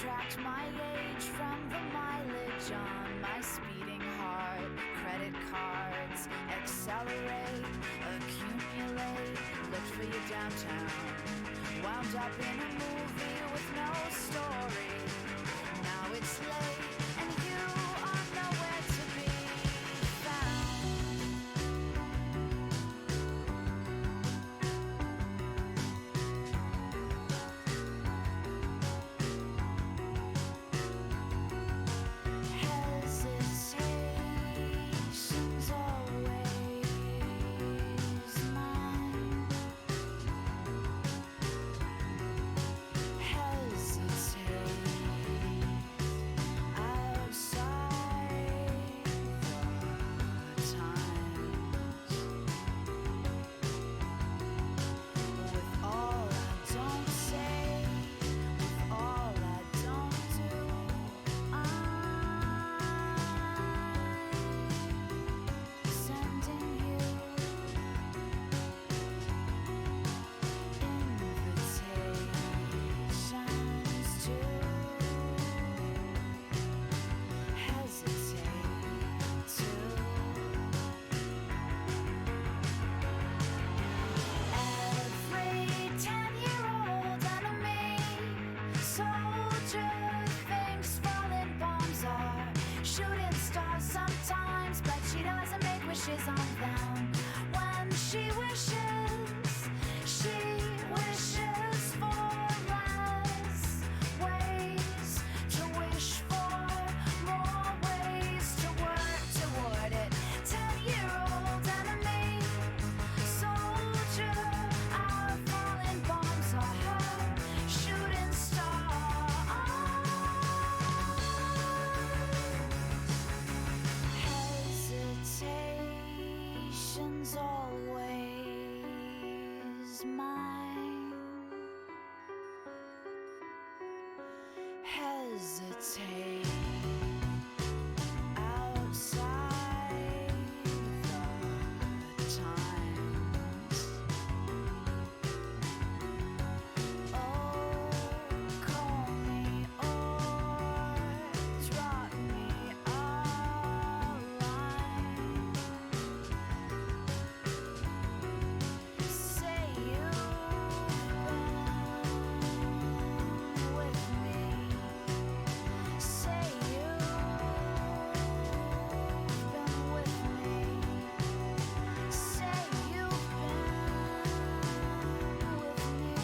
Subtract my age from the mileage on my speeding heart. Credit cards, accelerate, accumulate. Looked for you downtown. Wound up in a movie with no story. Now it's late and you are nowhere to be found. Hesitation's always mine. Hesitate outside the times. With all I don't say, with all I don't do, I'm sending you invitations to hesitate to. Every 10-year-old enemy soldier thinks falling bombs are shooting stars sometimes, but she doesn't make wishes on them. When she wishes for less ways to wish for, more ways to work toward it. 10-year-old enemy soldier, our falling bombs are her shooting stars. Hesitation's always mine. Hesitate outside the times. Oh, call me or drop me a line. Say you've been with me. Say you've been with me. Say you've been with me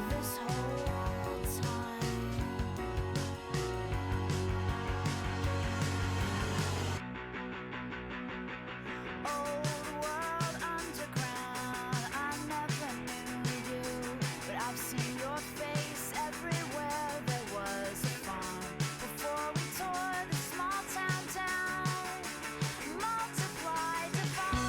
this whole time. Old world underground, I never knew you, but I've seen your face everywhere there was a farm. Before we tore the small town down, multiply, divide.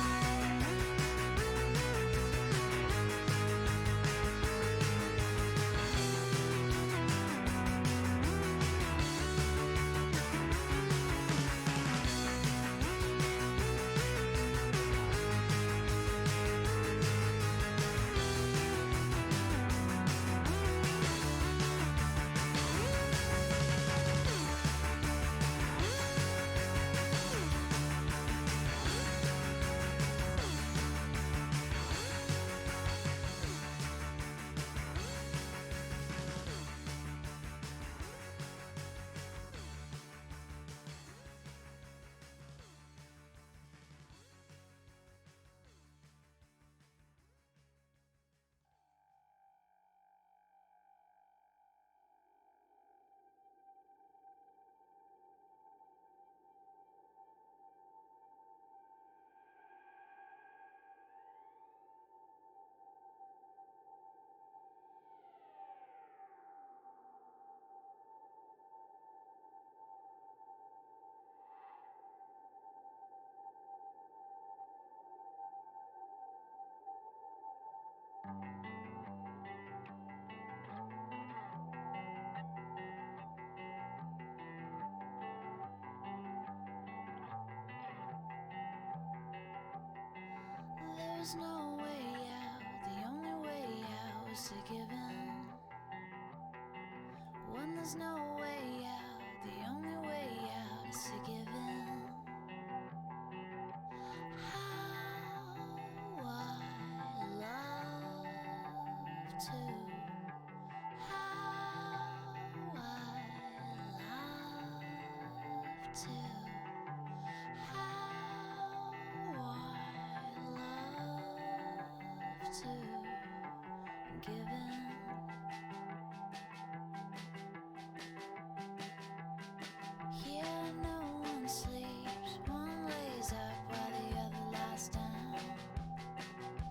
There's no way out, the only way out is to give in. there's no way out, the only way out is to give in. How I love to, how I love to, how I love to give in. Here no one sleeps, one lays up while the other lies down.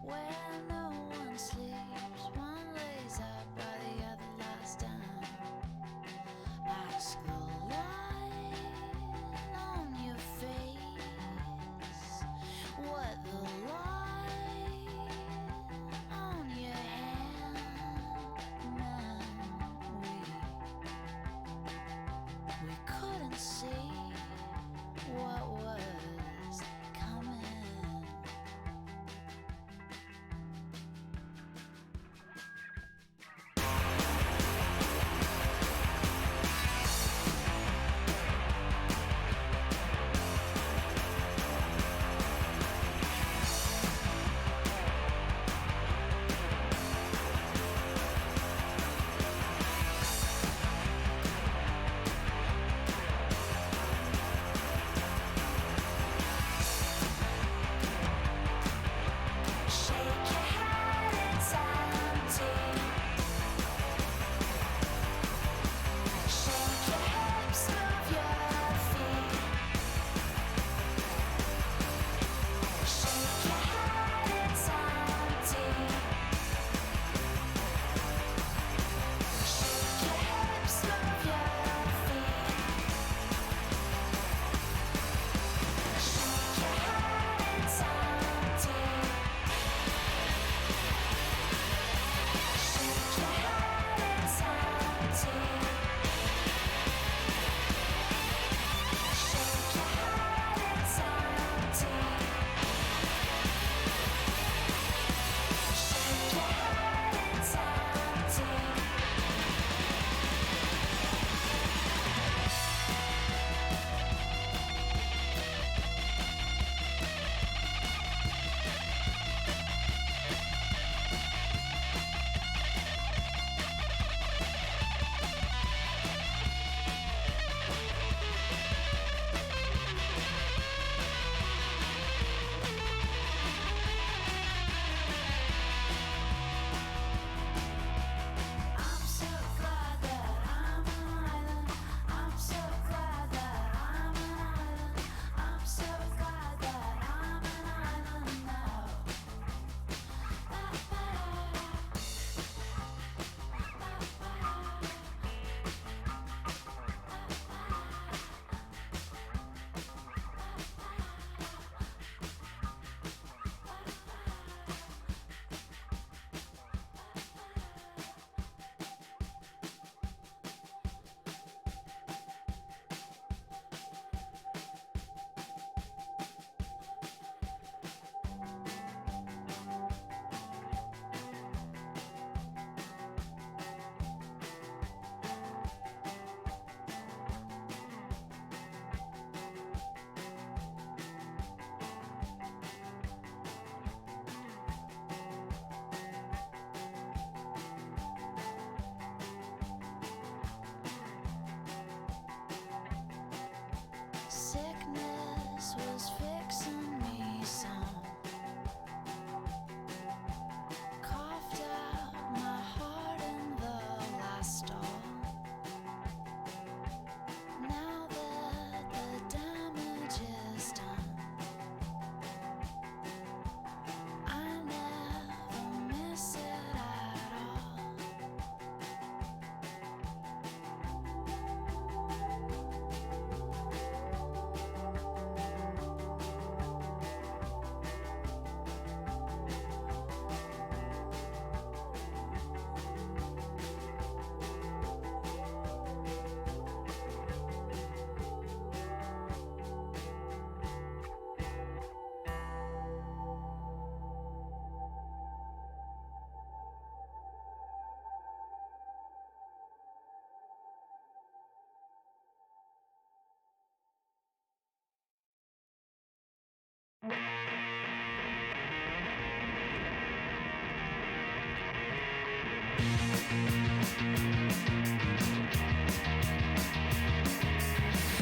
Where no one sleeps, one lays up while the other lies down. Ask the line on your face, what the line on your hand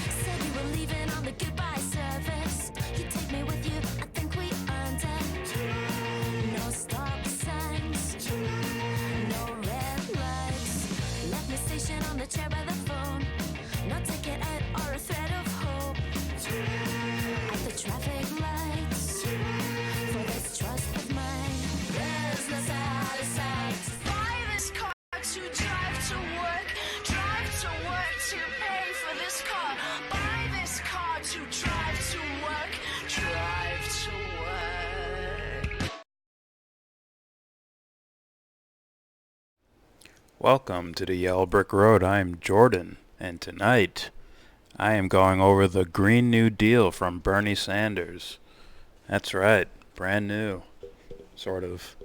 Said you were leaving on the goodbye service. You take me with you, I think we earned it. No stop signs, no red lights. Left me stationed on the chair by the phone. No ticket or a thread of hope. At the traffic lights, for this trust of mine, there's no side to side. Buy this car to drive to work to pay for this car. Buy this car to drive to work. Welcome to the Yellow Brick Road. I'm Jordan, and tonight I am going over the Green New Deal from Bernie Sanders. That's right, brand new, sort of.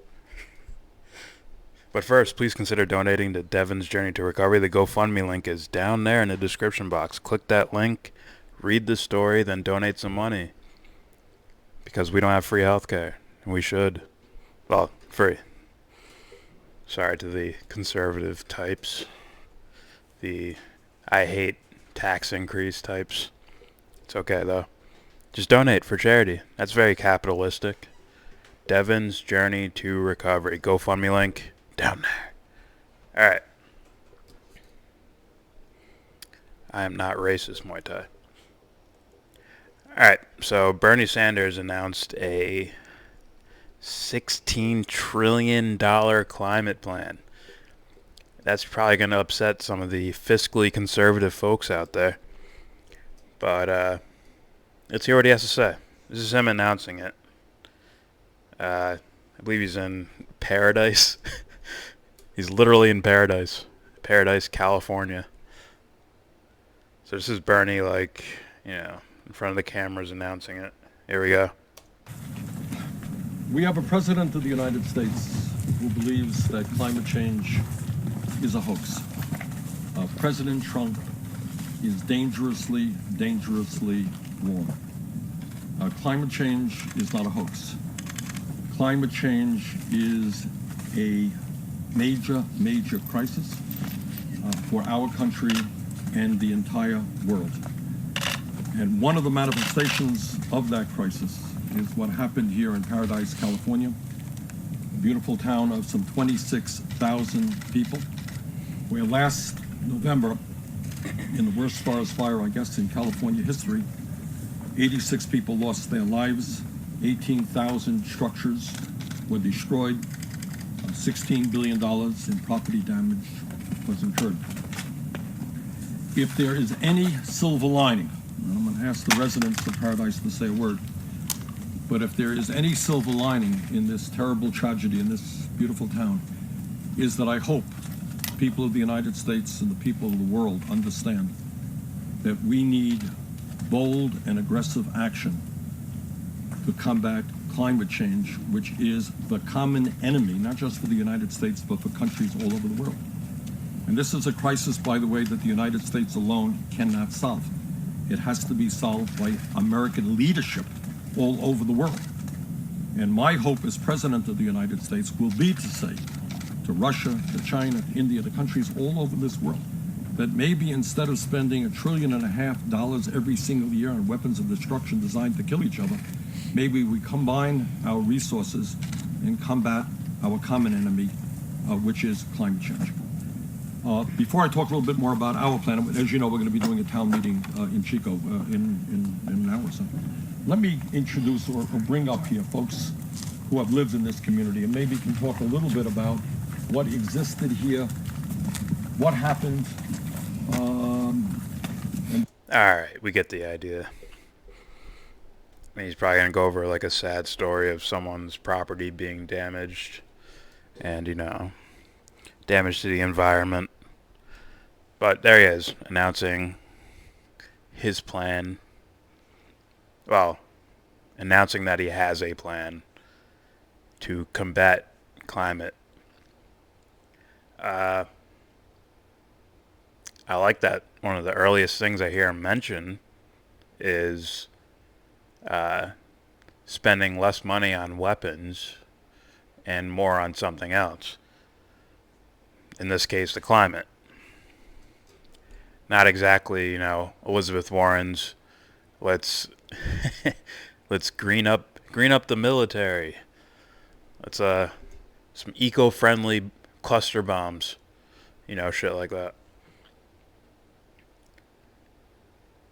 But first, please consider donating to Devon's Journey to Recovery. The GoFundMe link is down there in the description box. Click that link, read the story, then donate some money. Because we don't have free healthcare, and we should. Well, free. Sorry to the conservative types. The I hate tax increase types. It's okay, though. Just donate for charity. That's very capitalistic. Devon's Journey to Recovery. GoFundMe link down there. Alright. I am not racist, Muay Thai. Alright, so Bernie Sanders announced a $16 trillion climate plan. That's probably going to upset some of the fiscally conservative folks out there. But let's hear what he has to say. This is him announcing it. I believe he's in paradise. He's literally in paradise. Paradise, California. So this is Bernie, like, in front of the cameras announcing it. Here we go. We have a president of the United States who believes that climate change is a hoax. President Trump is dangerously wrong. Climate change is not a hoax. Climate change is a major crisis for our country and the entire world. And one of the manifestations of that crisis is what happened here in Paradise, California, a beautiful town of some 26,000 people, where last November, in the worst forest fire, I guess, in California history, 86 people lost their lives, 18,000 structures were destroyed, $16 billion in property damage was incurred. If there is any silver lining, and I'm going to ask the residents of Paradise to say a word, but if there is any silver lining in this terrible tragedy in this beautiful town, is that I hope people of the United States and the people of the world understand that we need bold and aggressive action to combat climate change, which is the common enemy, not just for the United States, but for countries all over the world. And this is a crisis, by the way, that the United States alone cannot solve. It has to be solved by American leadership all over the world. And my hope as President of the United States will be to say to Russia, to China, to India, to countries all over this world, that maybe instead of spending $1.5 trillion every single year on weapons of destruction designed to kill each other, maybe we combine our resources and combat our common enemy, which is climate change. Before I talk a little bit more about our plan, as you know, we're going to be doing a town meeting in Chico in an hour or so. Let me introduce or bring up here folks who have lived in this community, and maybe can talk a little bit about what existed here, what happened. Alright, we get the idea. I mean, he's probably going to go over like a sad story of someone's property being damaged and, damage to the environment. But there he is, announcing his plan. Well, announcing that he has a plan to combat climate. I like that one of the earliest things I hear him mention is spending less money on weapons and more on something else. in this case, the climate. Not exactly, Elizabeth Warren's let's let's green up the military. Let's some eco-friendly cluster bombs, shit like that.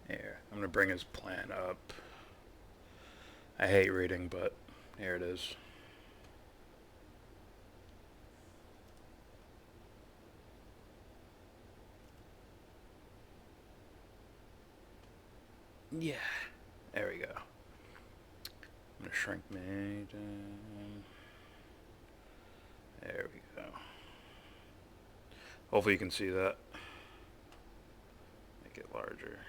Here, I'm gonna bring his plan up. I hate reading, but here it is. Yeah, there we go. I'm gonna shrink me down. There we go. Hopefully you can see that. Make it larger.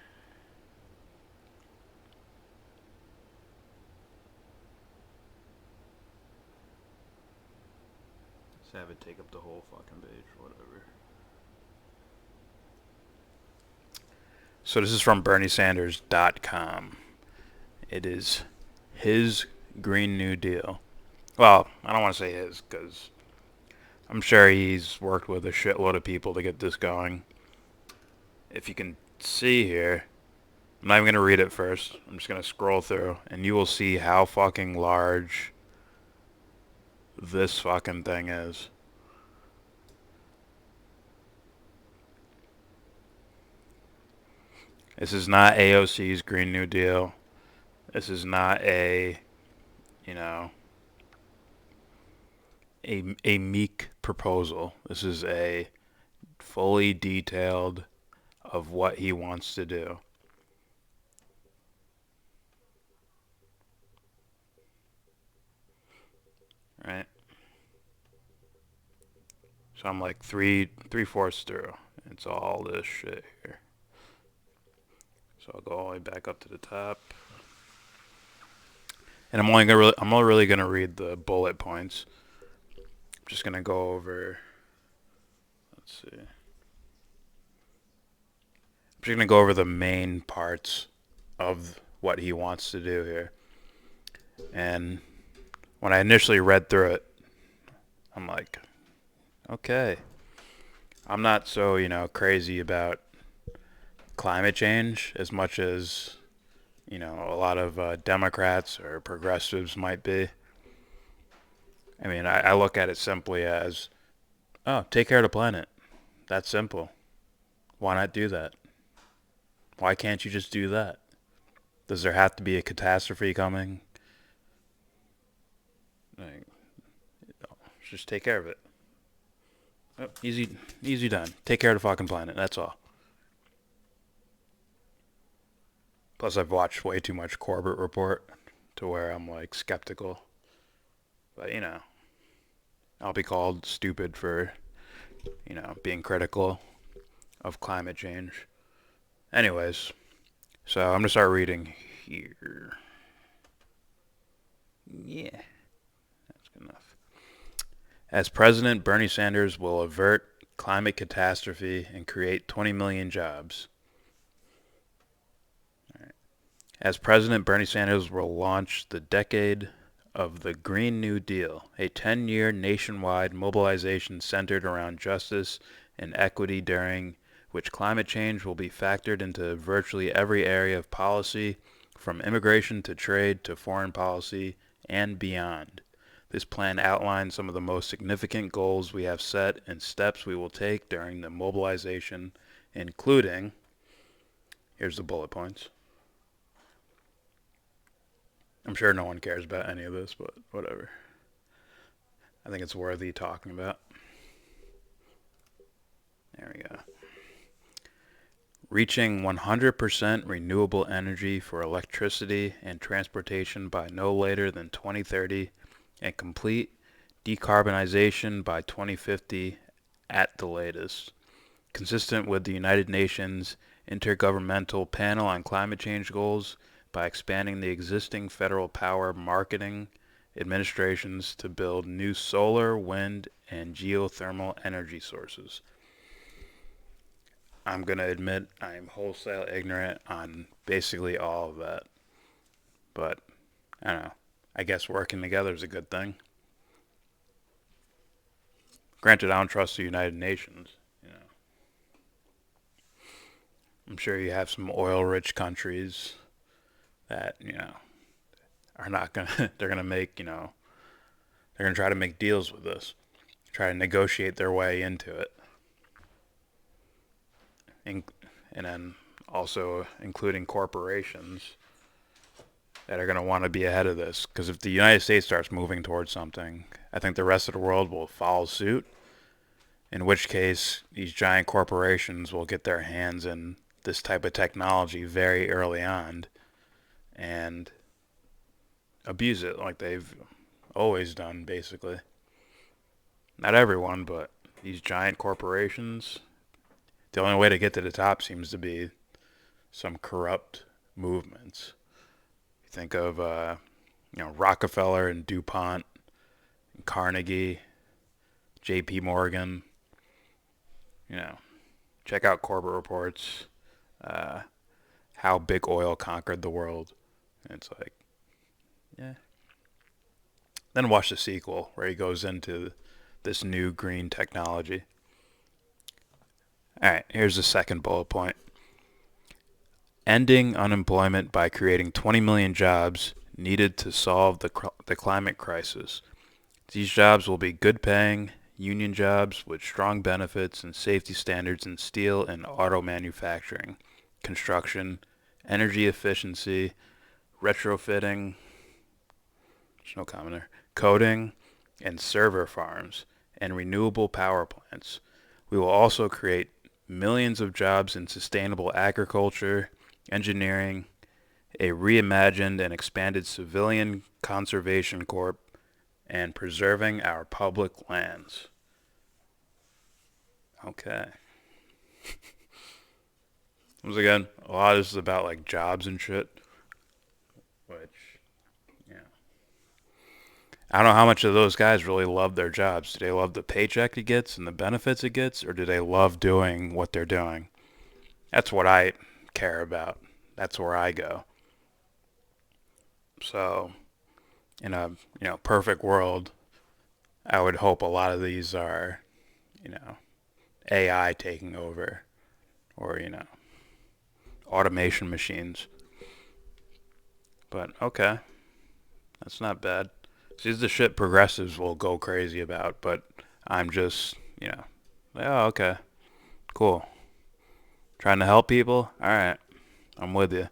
Just have it take up the whole fucking page, whatever. So this is from BernieSanders.com. It is his Green New Deal. Well, I don't want to say his, because I'm sure he's worked with a shitload of people to get this going. If you can see here, I'm not even going to read it first. I'm just going to scroll through, and you will see how fucking large this fucking thing is. This is not AOC's Green New Deal. This is not a meek proposal. This is a fully detailed of what he wants to do. Right? So I'm like three-fourths through. It's all this shit here. So I'll go all the way back up to the top. And I'm only really gonna read the bullet points. I'm just gonna go over. Let's see. I'm just gonna go over the main parts of what he wants to do here. And when I initially read through it, I'm like, okay. I'm not so, crazy about climate change as much as, a lot of Democrats or progressives might be. I mean, I look at it simply as, oh, take care of the planet. That's simple. Why not do that? Why can't you just do that? Does there have to be a catastrophe coming? Like, just take care of it. Oh, easy done. Take care of the fucking planet. That's all. Plus, I've watched way too much Corbett Report to where I'm like skeptical. But I'll be called stupid for being critical of climate change. Anyways, so I'm gonna start reading here. Yeah, that's good enough. As president, Bernie Sanders will avert climate catastrophe and create 20 million jobs. All right. As president, Bernie Sanders will launch the decade of the Green New Deal, a 10-year nationwide mobilization centered around justice and equity during which climate change will be factored into virtually every area of policy, from immigration to trade to foreign policy and beyond. This plan outlines some of the most significant goals we have set and steps we will take during the mobilization, including, here's the bullet points. I'm sure no one cares about any of this, but whatever. I think it's worthy talking about. There we go. Reaching 100% renewable energy for electricity and transportation by no later than 2030, and complete decarbonization by 2050 at the latest, consistent with the United Nations Intergovernmental Panel on Climate Change Goals, by expanding the existing federal power marketing administrations to build new solar, wind, and geothermal energy sources. I'm going to admit I'm wholesale ignorant on basically all of that. But, I don't know. I guess working together is a good thing. Granted, I don't trust the United Nations. I'm sure you have some oil-rich countries that are not gonna. They're gonna make They're gonna try to make deals with us, try to negotiate their way into it, and then also including corporations that are going to want to be ahead of this. Because if the United States starts moving towards something, I think the rest of the world will follow suit, in which case these giant corporations will get their hands in this type of technology very early on and abuse it like they've always done, basically. Not everyone, but these giant corporations, the only way to get to the top seems to be some corrupt movements. Think of Rockefeller and DuPont, and Carnegie, J.P. Morgan. Check out corporate reports. How big oil conquered the world. And it's like, yeah. Then watch the sequel where he goes into this new green technology. All right, here's the second bullet point. Ending unemployment by creating 20 million jobs needed to solve the climate crisis. These jobs will be good-paying, union jobs with strong benefits and safety standards in steel and auto manufacturing, construction, energy efficiency, retrofitting, there's no comment there, coding, and server farms, and renewable power plants. We will also create millions of jobs in sustainable agriculture, engineering, a reimagined and expanded civilian conservation corps, and preserving our public lands. Okay. Once again, a lot of this is about like jobs and shit, which, I don't know how much of those guys really love their jobs. Do they love the paycheck it gets and the benefits it gets, or do they love doing what they're doing? That's what I care about. That's where I go. So, in a perfect world, I would hope a lot of these are, AI taking over, or automation machines. But okay, that's not bad. See, this is the shit progressives will go crazy about, but I'm just, oh, okay, cool. Trying to help people? Alright, I'm with you.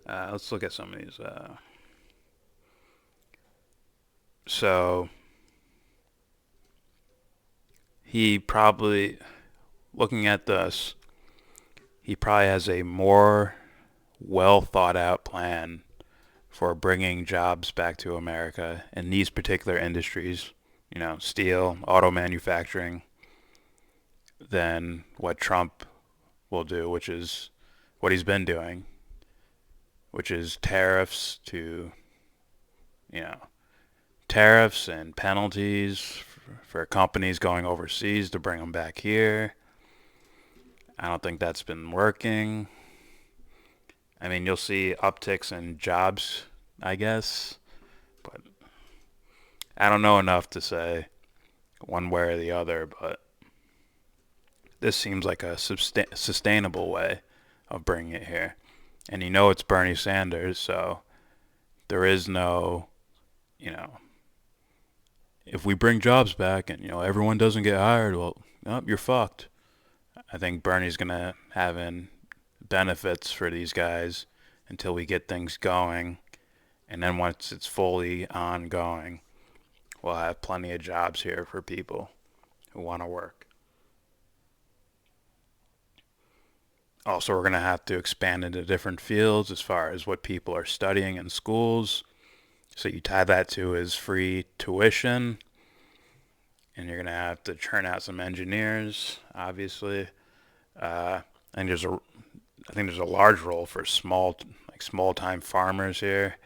Let's look at some of these. So, he probably, looking at this, he probably has a more well thought out plan for bringing jobs back to America in these particular industries, steel, auto manufacturing, than what Trump will do, which is what he's been doing, which is tariffs and penalties for companies going overseas to bring them back here. I don't think that's been working. I mean, you'll see upticks in jobs, I guess, but I don't know enough to say one way or the other, but this seems like a sustainable way of bringing it here. And it's Bernie Sanders, so there is no, if we bring jobs back and, everyone doesn't get hired, well, you're fucked. I think Bernie's going to have benefits for these guys until we get things going, and then once it's fully ongoing, we'll have plenty of jobs here for people who want to work. Also, we're going to have to expand into different fields as far as what people are studying in schools. So you tie that to his free tuition, and you're going to have to churn out some engineers, obviously. I think there's a large role for small-time farmers here.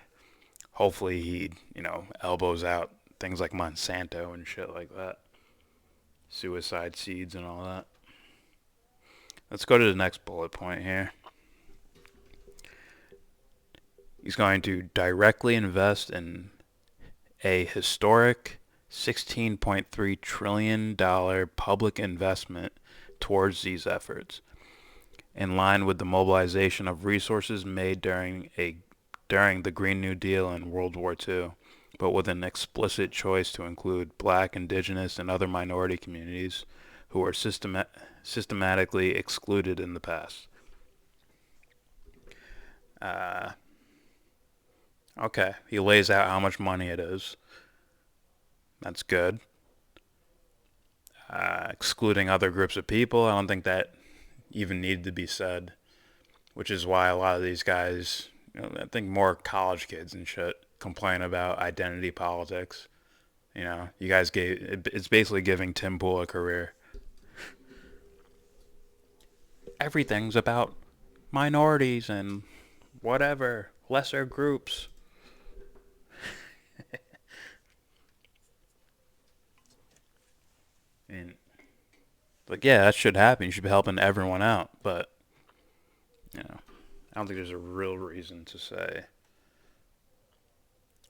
Hopefully he, elbows out things like Monsanto and shit like that. Suicide seeds and all that. Let's go to the next bullet point here. He's going to directly invest in a historic $16.3 trillion public investment towards these efforts, in line with the mobilization of resources made during the Green New Deal and World War II, but with an explicit choice to include black, indigenous, and other minority communities who were systematically excluded in the past. Okay, he lays out how much money it is. That's good. Excluding other groups of people, I don't think that even needed to be said, which is why a lot of these guys, I think more college kids and shit, complain about identity politics. You guys it's basically giving Tim Pool a career. Everything's about minorities and whatever, lesser groups. And yeah, that should happen. You should be helping everyone out, but I don't think there's a real reason to say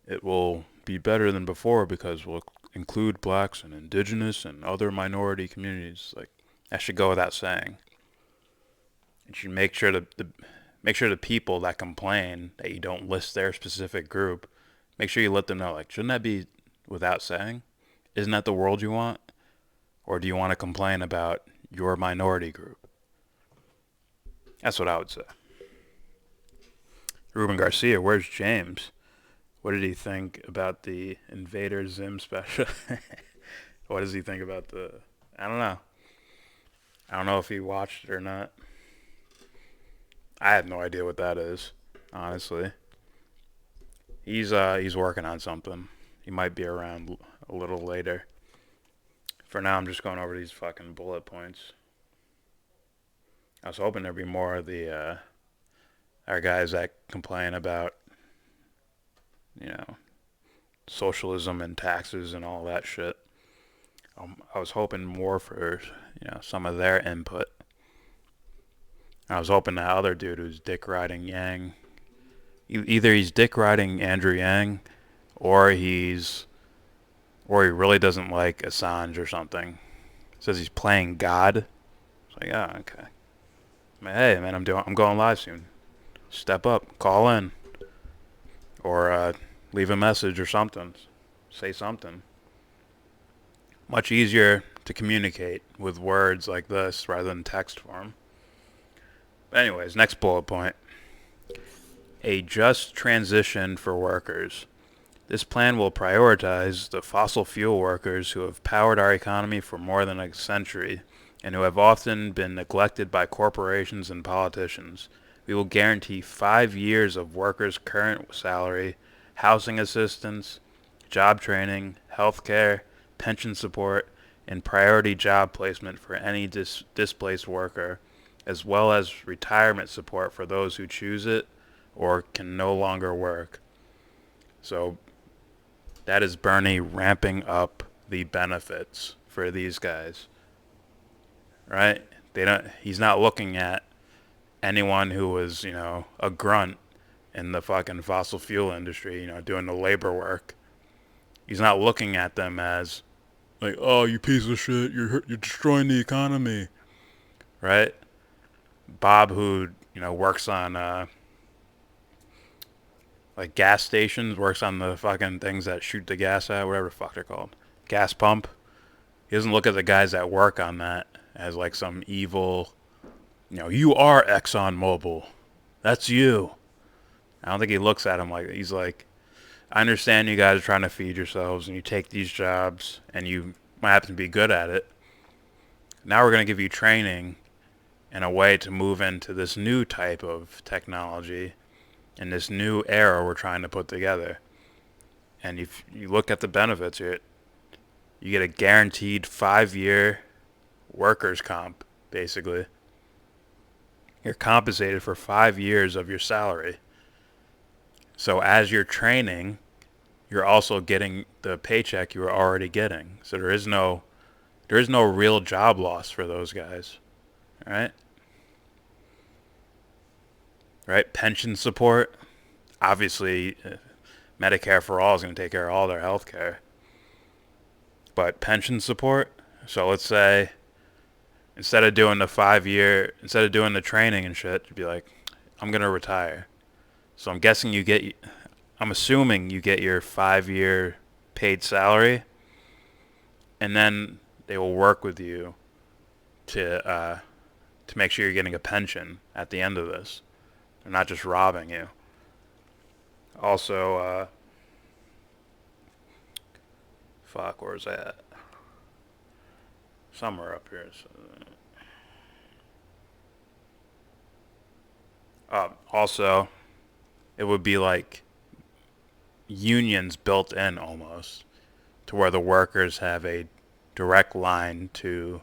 it will be better than before because we'll include blacks and indigenous and other minority communities. Like, that should go without saying. You should make sure the people that complain that you don't list their specific group, make sure you let them know, like, shouldn't that be without saying? Isn't that the world you want? Or do you want to complain about your minority group? That's what I would say. Ruben Garcia, where's James? What did he think about the Invader Zim special? What does he think about I don't know. I don't know if he watched it or not. I have no idea what that is, honestly. He's working on something. He might be around a little later. For now, I'm just going over these fucking bullet points. I was hoping there'd be more of our guys that complain about, socialism and taxes and all that shit. I was hoping more for, some of their input. I was hoping that other dude who's dick riding Yang, either he's dick riding Andrew Yang, or he really doesn't like Assange or something. Says he's playing God. It's like, oh, okay. Hey, man, I'm going live soon. Step up, call in, or leave a message or something. Say something. Much easier to communicate with words like this rather than text form. But anyways, next bullet point. A just transition for workers. This plan will prioritize the fossil fuel workers who have powered our economy for more than a century and who have often been neglected by corporations and politicians. We will guarantee 5 years of workers' current salary, housing assistance, job training, health care, pension support, and priority job placement for any displaced worker, as well as retirement support for those who choose it or can no longer work. So that is Bernie ramping up the benefits for these guys. Right? He's not looking at anyone who was, a grunt in the fucking fossil fuel industry, doing the labor work. He's not looking at them as like, oh, you piece of shit, you're destroying the economy. Right? Bob, who, works on like gas stations, works on the fucking things that shoot the gas out, whatever the fuck they're called. Gas pump. He doesn't look at the guys that work on that as like some evil, you are ExxonMobil. That's you. I don't think he looks at him like, he's like, I understand you guys are trying to feed yourselves and you take these jobs and you might happen to be good at it. Now we're going to give you training and a way to move into this new type of technology and this new era we're trying to put together. And if you look at the benefits, you get a guaranteed 5-year workers' comp, basically. You're compensated for 5 years of your salary. So as you're training, you're also getting the paycheck you were already getting. So there is no real job loss for those guys. All right? Right? Pension support. Obviously, Medicare for All is going to take care of all their health care. But pension support, so let's say instead of doing the training and shit, you'd be like, I'm gonna retire. So I'm assuming you get your 5-year paid salary, and then they will work with you to make sure you're getting a pension at the end of this. They're not just robbing you. Also, where's that? Somewhere up here. Also, it would be like unions built in almost, to where the workers have a direct line to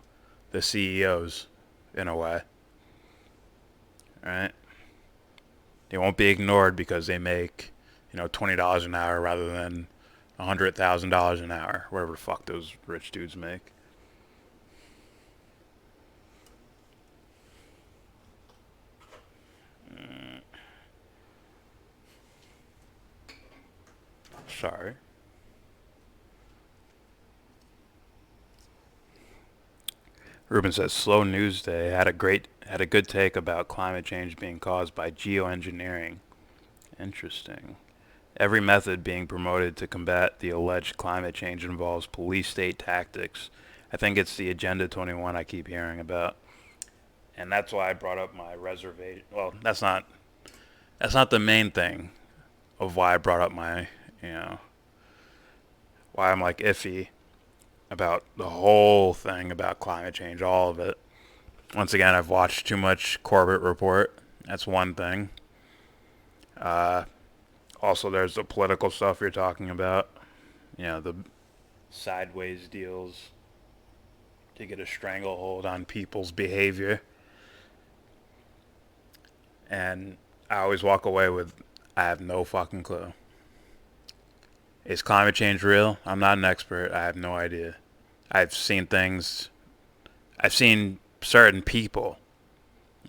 the CEOs in a way. Right? They won't be ignored because they make, $20 an hour rather than $100,000 an hour, whatever the fuck those rich dudes make. Sorry. Ruben says slow news day had a good take about climate change being caused by geoengineering. Interesting. Every method being promoted to combat the alleged climate change involves police state tactics. I think it's the Agenda 21 I keep hearing about. And that's why I brought up my reservation. Well, that's not the main thing of why I brought up my, why I'm like iffy about the whole thing about climate change, all of it. Once again, I've watched too much Corbett Report. That's one thing. Also, there's the political stuff you're talking about. The sideways deals to get a stranglehold on people's behavior. And I always walk away with, I have no fucking clue. Is climate change real? I'm not an expert. I have no idea. I've seen certain people,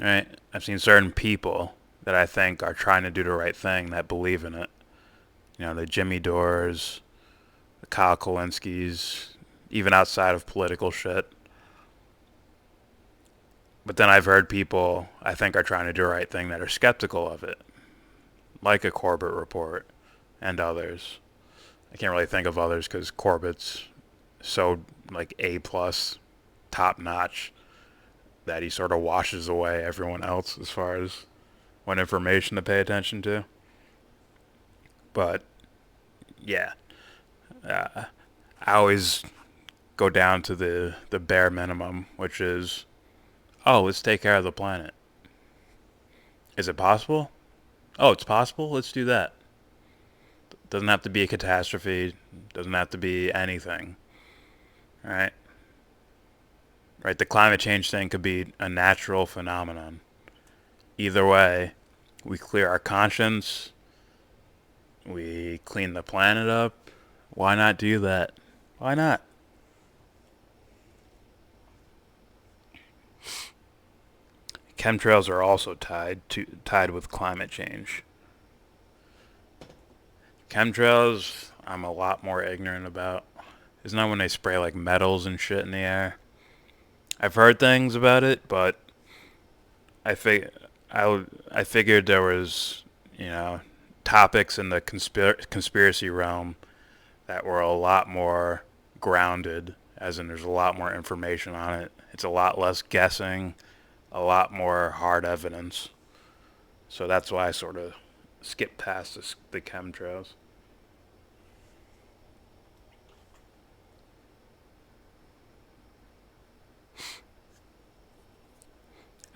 right? I've seen certain people that I think are trying to do the right thing, that believe in it. The Jimmy Dores, the Kyle Kalinskis, even outside of political shit. But then I've heard people I think are trying to do the right thing that are skeptical of it, like a Corbett Report and others. I can't really think of others because Corbett's so like A+, top notch, that he sort of washes away everyone else as far as what information to pay attention to. But yeah, I always go down to the bare minimum, which is, let's take care of the planet. Is it possible? Oh, it's possible? Let's do that. Doesn't have to be a catastrophe. Doesn't have to be anything. Right? Right, the climate change thing could be a natural phenomenon. Either way, we clear our conscience. We clean the planet up. Why not do that? Why not? Chemtrails are also tied with climate change. Chemtrails, I'm a lot more ignorant about. Isn't that when they spray like metals and shit in the air? I've heard things about it, but I figured there was, topics in the conspiracy realm that were a lot more grounded, as in there's a lot more information on it. It's a lot less guessing, a lot more hard evidence. So that's why I sort of skipped past the chemtrails.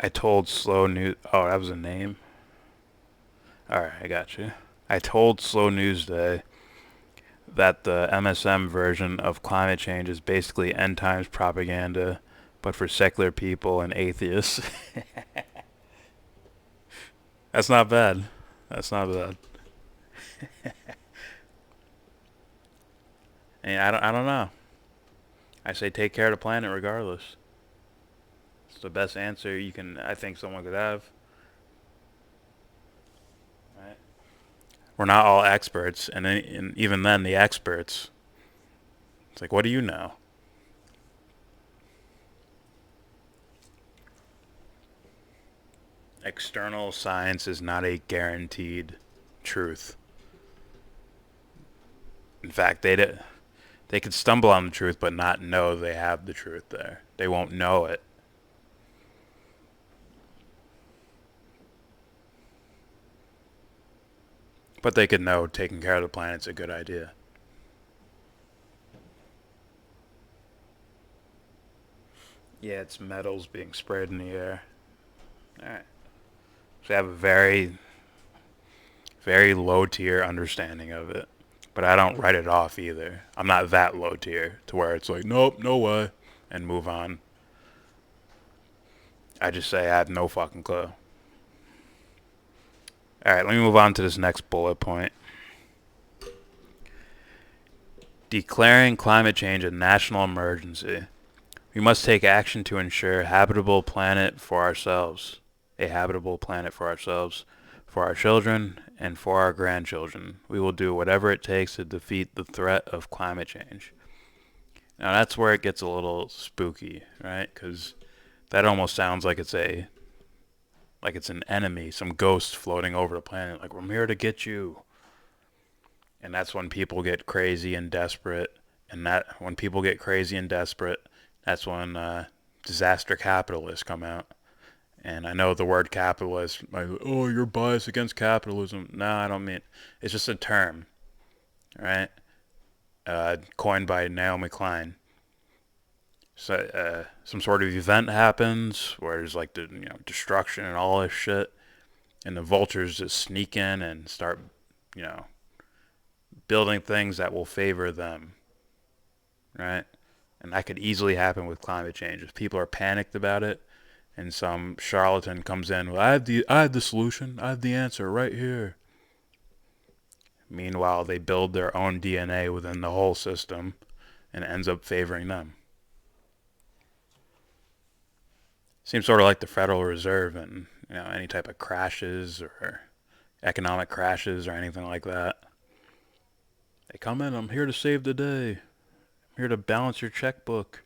I told Slow News... Oh, that was a name? Alright, I got you. I told Slow News Day that the MSM version of climate change is basically end times propaganda, but for secular people and atheists. That's not bad. That's not bad. And I don't know. I say take care of the planet regardless. It's the best answer I think someone could have. Right? We're not all experts, and even then the experts It's like, what do you know? External science is not a guaranteed truth. In fact, they could stumble on the truth but not know they have the truth there. They won't know it. But they could know taking care of the planet's a good idea. Yeah, it's metals being sprayed in the air. Alright. So I have a very, very low tier understanding of it. But I don't write it off either. I'm not that low tier to where it's like, nope, no way, and move on. I just say I have no fucking clue. Alright, let me move on to this next bullet point. Declaring climate change a national emergency. We must take action to ensure a habitable planet for ourselves, for our children, and for our grandchildren. We will do whatever it takes to defeat the threat of climate change. Now that's where it gets a little spooky, right? Because that almost sounds like it's an enemy, some ghost floating over the planet, like, we're here to get you. And that's when people get crazy and desperate. And when people get crazy and desperate, that's when disaster capitalists come out. And I know the word capitalist, like, oh, you're biased against capitalism. No, I don't mean, it's just a term, right? Coined by Naomi Klein. So some sort of event happens where there's like destruction and all this shit, and the vultures just sneak in and start building things that will favor them, right? And that could easily happen with climate change if people are panicked about it, and some charlatan comes in. Well, I have the solution. I have the answer right here. Meanwhile, they build their own DNA within the whole system, and it ends up favoring them. Seems sort of like the Federal Reserve and any type of crashes or economic crashes or anything like that. They come in, I'm here to save the day. I'm here to balance your checkbook.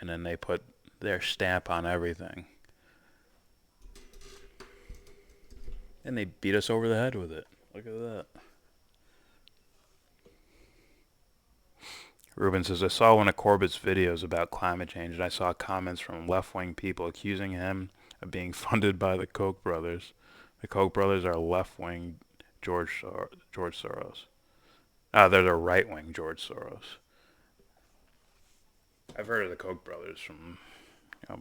And then they put their stamp on everything. And they beat us over the head with it. Look at that. Ruben says, I saw one of Corbett's videos about climate change, and I saw comments from left-wing people accusing him of being funded by the Koch brothers. The Koch brothers are left-wing George Soros. They're the right-wing George Soros. I've heard of the Koch brothers from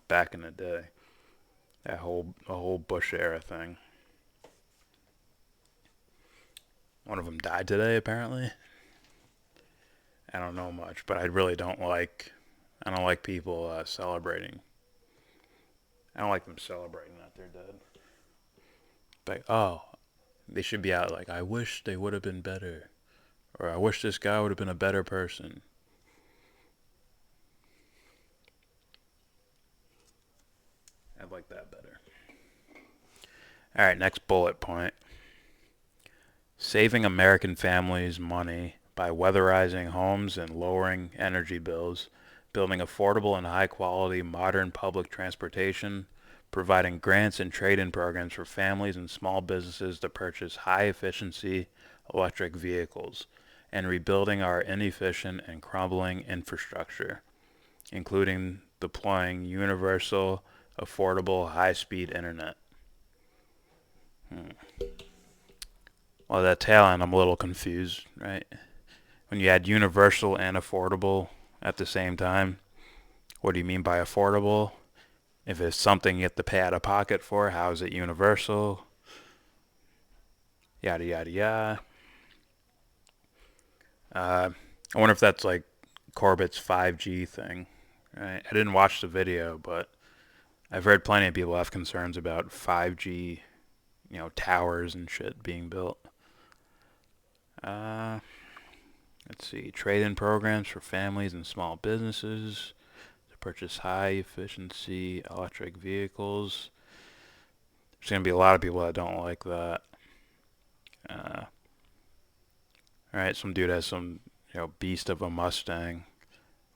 back in the day. That whole Bush era thing. One of them died today, apparently. I don't know much, but I really don't like people celebrating. I don't like them celebrating that they're dead. Like, oh, they should be out like, I wish they would have been better. Or I wish this guy would have been a better person. I'd like that better. Alright, next bullet point. Saving American families money by weatherizing homes and lowering energy bills, building affordable and high-quality modern public transportation, providing grants and trade-in programs for families and small businesses to purchase high-efficiency electric vehicles, and rebuilding our inefficient and crumbling infrastructure, including deploying universal, affordable, high-speed internet. Well, that tail end, I'm a little confused, right? When you add universal and affordable at the same time, what do you mean by affordable? If it's something you have to pay out of pocket for, how is it universal? Yada, yada, yada. I wonder if that's like Corbett's 5G thing, right? I didn't watch the video, but I've heard plenty of people have concerns about 5G, towers and shit being built. Let's see, trade-in programs for families and small businesses to purchase high-efficiency electric vehicles. There's going to be a lot of people that don't like that. Alright, some dude has some beast of a Mustang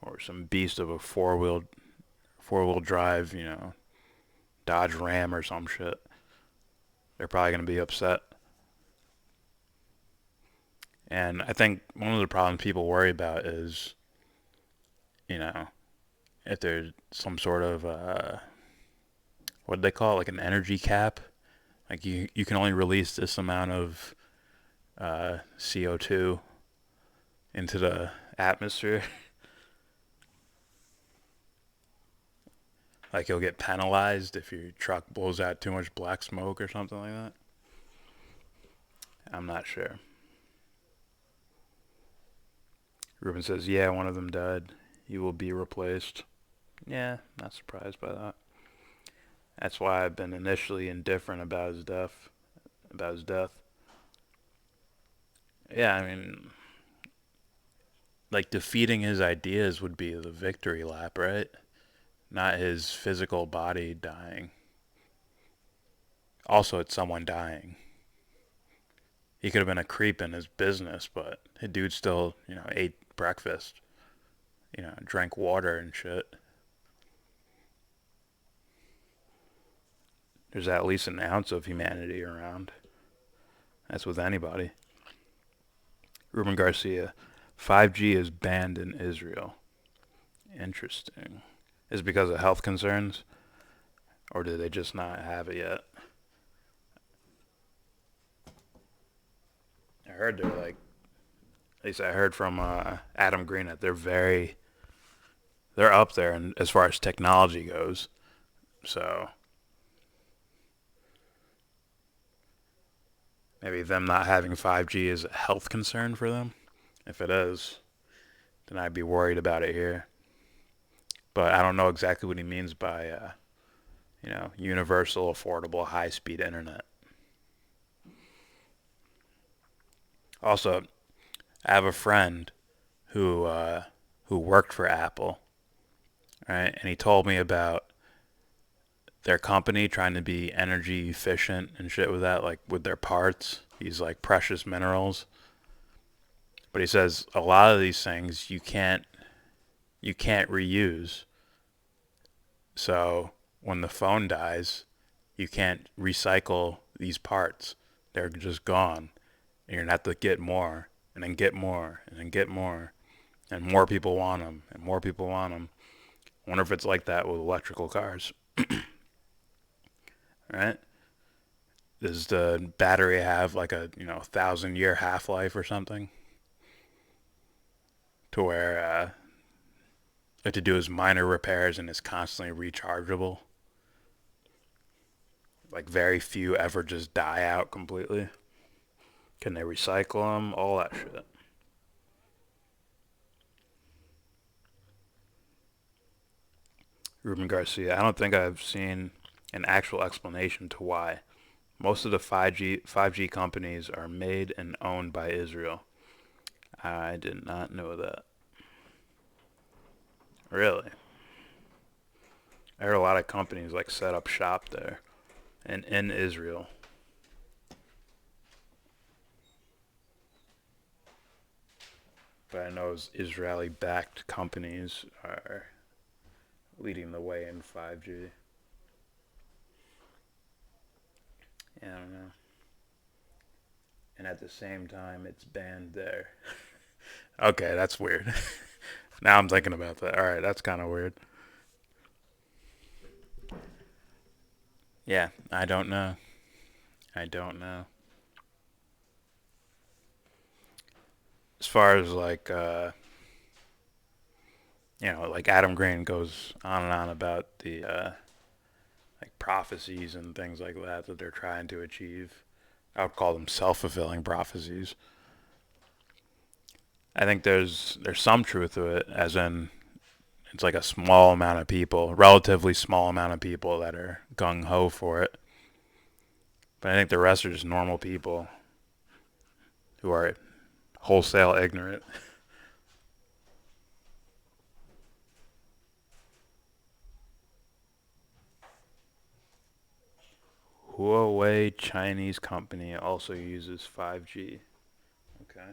or some beast of a four-wheel drive, Dodge Ram or some shit, they're probably going to be upset. And I think one of the problems people worry about is, if there's some sort of, what do they call it, like an energy cap? Like you can only release this amount of CO2 into the atmosphere. Like you'll get penalized if your truck blows out too much black smoke or something like that. I'm not sure. Ruben says, yeah, one of them died. He will be replaced. Yeah, not surprised by that. That's why I've been initially indifferent about his death. Yeah, I mean, like defeating his ideas would be the victory lap, right? Not his physical body dying. Also, it's someone dying. He could have been a creep in his business, but the dude still, ate breakfast, drank water and shit. There's at least an ounce of humanity around. That's with anybody. Ruben Garcia, 5G is banned in Israel. Interesting. Is it because of health concerns? Or do they just not have it yet? I heard they're like, at least I heard from Adam Green that they're up there and as far as technology goes. So maybe them not having 5G is a health concern for them. If it is, then I'd be worried about it here. But I don't know exactly what he means by, universal, affordable, high-speed internet. Also, I have a friend who worked for Apple, right? And he told me about their company trying to be energy efficient and shit with that, like with their parts, these like precious minerals. But he says a lot of these things you can't reuse. So when the phone dies, you can't recycle these parts. They're just gone. And you're going to have to get more, and then get more, and then get more. And more people want them, and more people want them. I wonder if it's like that with electrical cars. Right? Does the battery have like a 1,000-year half-life or something? To where you have to do is minor repairs and it's constantly rechargeable. Like very few ever just die out completely. Can they recycle them? All that shit. Ruben Garcia, I don't think I've seen an actual explanation to why. Most of the 5G companies are made and owned by Israel. I did not know that. Really? I heard a lot of companies like set up shop there and in Israel. But I know Israeli-backed companies are leading the way in 5G. Yeah, I don't know. And at the same time, it's banned there. Okay, that's weird. Now I'm thinking about that. All right, that's kind of weird. Yeah, I don't know. As far as like, like Adam Green goes on and on about the like prophecies and things like that they're trying to achieve. I would call them self-fulfilling prophecies. I think there's some truth to it, as in it's like a small amount of people, relatively small amount of people that are gung-ho for it. But I think the rest are just normal people who are wholesale ignorant. Huawei Chinese company also uses 5G. Okay.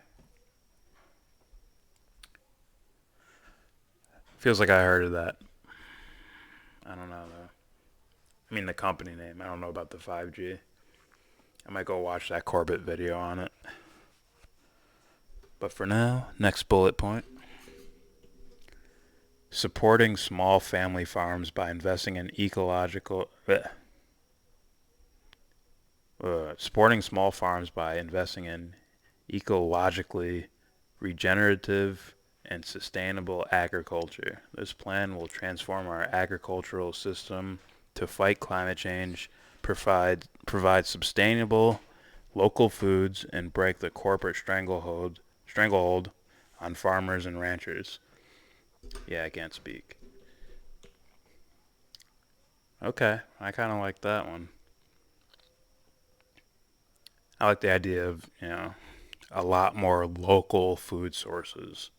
Feels like I heard of that. I don't know though. I mean the company name. I don't know about the 5G. I might go watch that Corbett video on it. But for now, next bullet point. Supporting small family farms by investing in supporting small farms by investing in ecologically regenerative and sustainable agriculture. This plan will transform our agricultural system to fight climate change, provide sustainable local foods, and break the corporate stranglehold on farmers and ranchers. Yeah, I can't speak. Okay, I kind of like that one. I like the idea of, a lot more local food sources,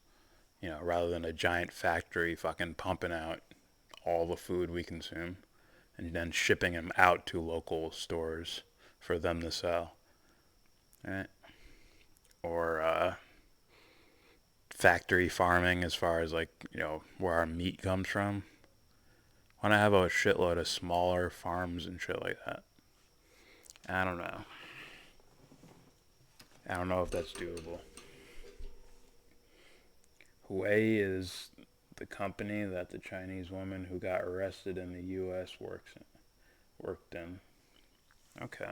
rather than a giant factory fucking pumping out all the food we consume and then shipping them out to local stores for them to sell. Right? Or factory farming as far as like, where our meat comes from. Why not have a shitload of smaller farms and shit like that? I don't know. I don't know if that's doable. Huawei is the company that the Chinese woman who got arrested in the U.S. worked in. Okay.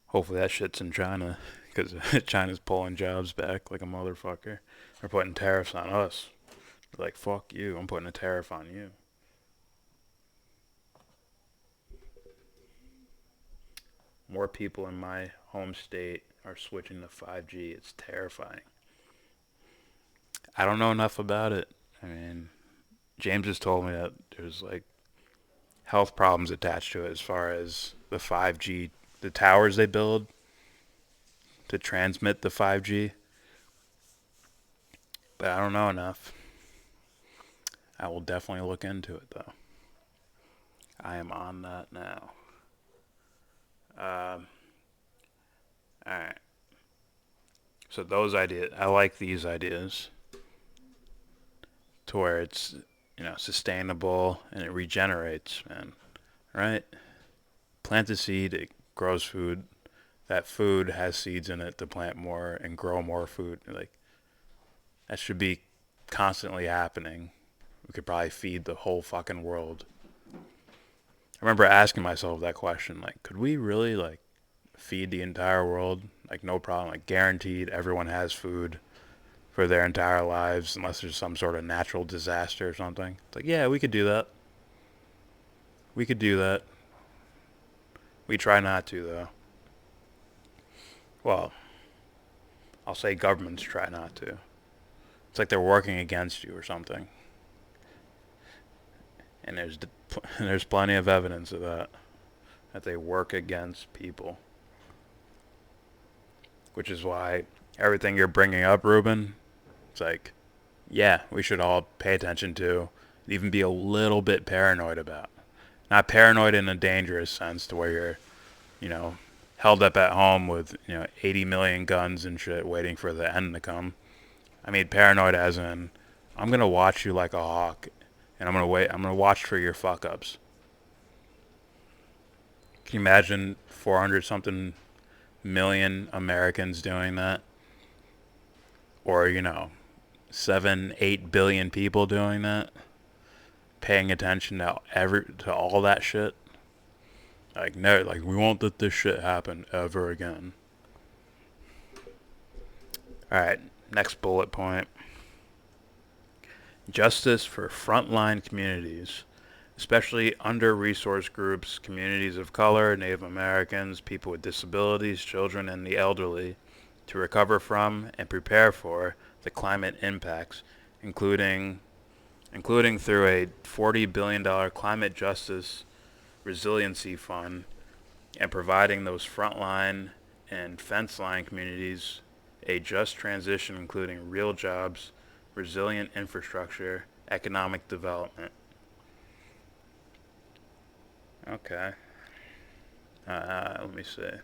Hopefully that shit's in China, because China's pulling jobs back like a motherfucker. They're putting tariffs on us. They're like, fuck you, I'm putting a tariff on you. More people in my home state are switching to 5G. It's terrifying. I don't know enough about it. I mean, James has told me that there's like health problems attached to it as far as the 5G, the towers they build to transmit the 5G. But I don't know enough. I will definitely look into it though. I am on that now. Alright. So those ideas, I like these ideas. To where it's, sustainable and it regenerates, man. Right? Plant a seed, it grows food. That food has seeds in it to plant more and grow more food. Like, that should be constantly happening. We could probably feed the whole fucking world. I remember asking myself that question, like, could we really, like, feed the entire world? Like, no problem. Like, guaranteed everyone has food for their entire lives unless there's some sort of natural disaster or something. It's like, yeah, we could do that. We could do that. We try not to, though. Well, I'll say governments try not to. It's like they're working against you or something. And there's plenty of evidence of that they work against people. Which is why everything you're bringing up, Ruben, it's like, yeah, we should all pay attention to, even be a little bit paranoid about. Not paranoid in a dangerous sense to where you're, held up at home with, 80 million guns and shit waiting for the end to come. I mean paranoid as in, I'm going to watch you like a hawk, and I'm going to watch for your fuck-ups. Can you imagine 400 something million Americans doing that? Or, 7-8 billion people doing that? Paying attention to all that shit? Like, no, like, we won't let this shit happen ever again. Alright, next bullet point. Justice for frontline communities, especially under-resourced groups, communities of color, Native Americans, people with disabilities, children, and the elderly, to recover from and prepare for the climate impacts, including through a $40 billion climate justice resiliency fund, and providing those frontline and fence line communities a just transition, including real jobs, resilient infrastructure, economic development. Okay. Let me see. Did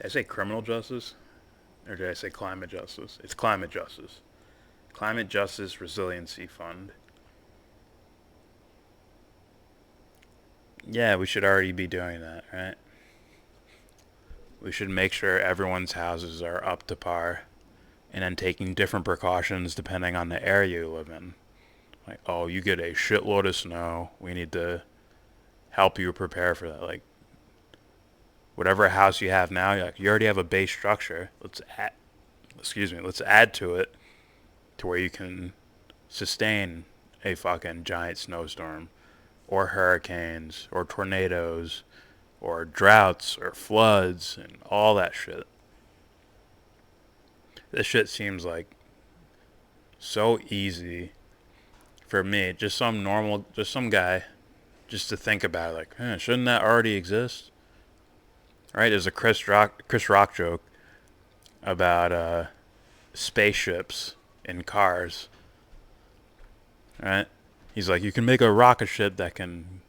I say criminal justice? Or did I say climate justice? It's climate justice. Climate Justice Resiliency Fund. Yeah, we should already be doing that, right? We should make sure everyone's houses are up to par and then taking different precautions depending on the area you live in. Like, oh, you get a shitload of snow. We need to help you prepare for that. Like, whatever house you have now, you already have a base structure. Let's add to it to where you can sustain a fucking giant snowstorm or hurricanes or tornadoes or droughts or floods and all that shit. This shit seems like so easy for me, just some guy, just to think about it, like, shouldn't that already exist? Right? There's a Chris Rock joke about spaceships in cars. Right? He's like, you can make a rocket ship that can,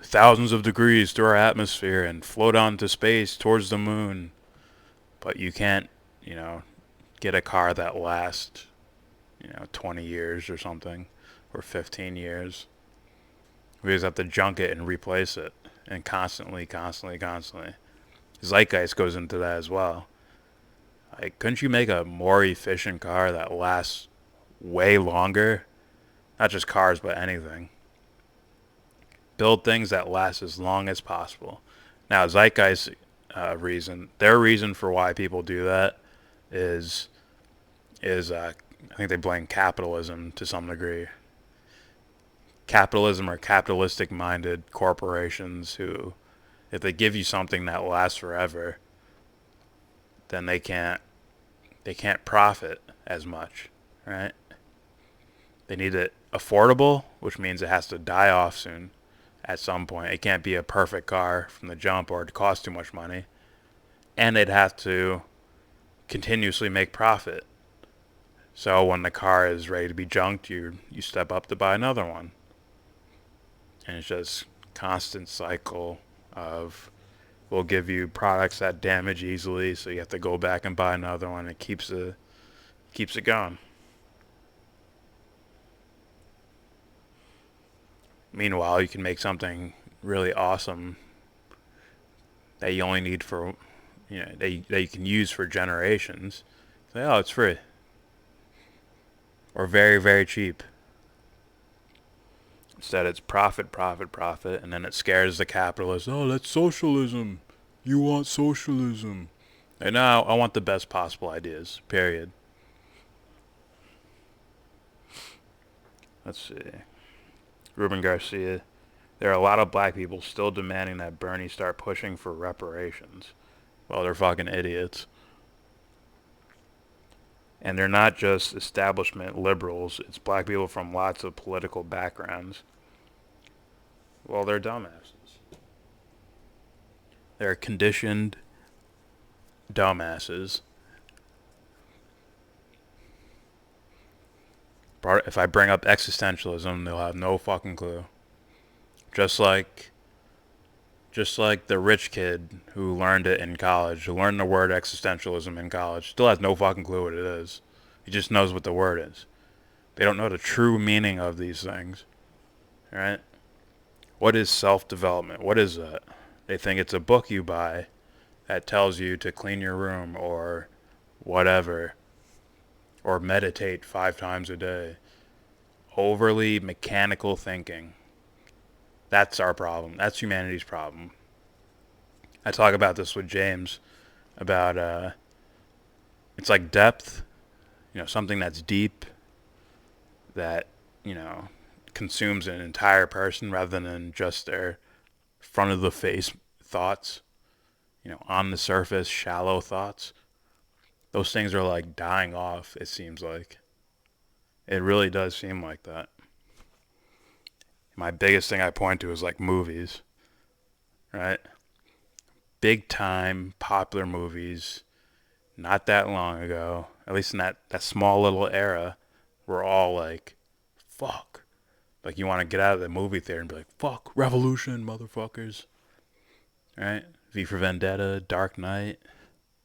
thousands of degrees through our atmosphere and float onto space towards the moon, but you can't, get a car that lasts, 20 years or something, or 15 years. We just have to junk it and replace it, and constantly. Zeitgeist goes into that as well. Like, couldn't you make a more efficient car that lasts way longer? Not just cars, but anything. Build things that last as long as possible. Now, Zeitgeist their reason for why people do that is I think they blame capitalism to some degree. Capitalism or capitalistic-minded corporations who, if they give you something that lasts forever, then they can't profit as much, right? They need it affordable, which means it has to die off soon at some point. It can't be a perfect car from the jump or it costs too much money. And they'd have to continuously make profit. So when the car is ready to be junked, you step up to buy another one. And it's just constant cycle of, we'll give you products that damage easily, so you have to go back and buy another one. It keeps it going. Meanwhile, you can make something really awesome that you only need for, that you can use for generations. Say, oh, it's free. Or very, very cheap. Instead, it's profit, and then it scares the capitalists. Oh, that's socialism. You want socialism. And now I want the best possible ideas, period. Let's see. Ruben Garcia. There are a lot of black people still demanding that Bernie start pushing for reparations. Well, they're fucking idiots. And they're not just establishment liberals. It's black people from lots of political backgrounds. Well, they're dumbasses. They're conditioned dumbasses. If I bring up existentialism, they'll have no fucking clue. Just like the rich kid who learned it in college, who learned the word existentialism in college, still has no fucking clue what it is. He just knows what the word is. They don't know the true meaning of these things. Right? What is self-development? What is that? They think it's a book you buy that tells you to clean your room or whatever. Or meditate 5 times a day. Overly mechanical thinking. That's our problem. That's humanity's problem. I talk about this with James about it's like depth, something that's deep that, consumes an entire person rather than just their front of the face thoughts, on the surface, shallow thoughts. Those things are like dying off, it seems like. It really does seem like that. My biggest thing I point to is like movies, right? Big time popular movies, not that long ago, at least in that small little era, we're all like, fuck. Like, you want to get out of the movie theater and be like, fuck, revolution, motherfuckers. Right? V for Vendetta, Dark Knight,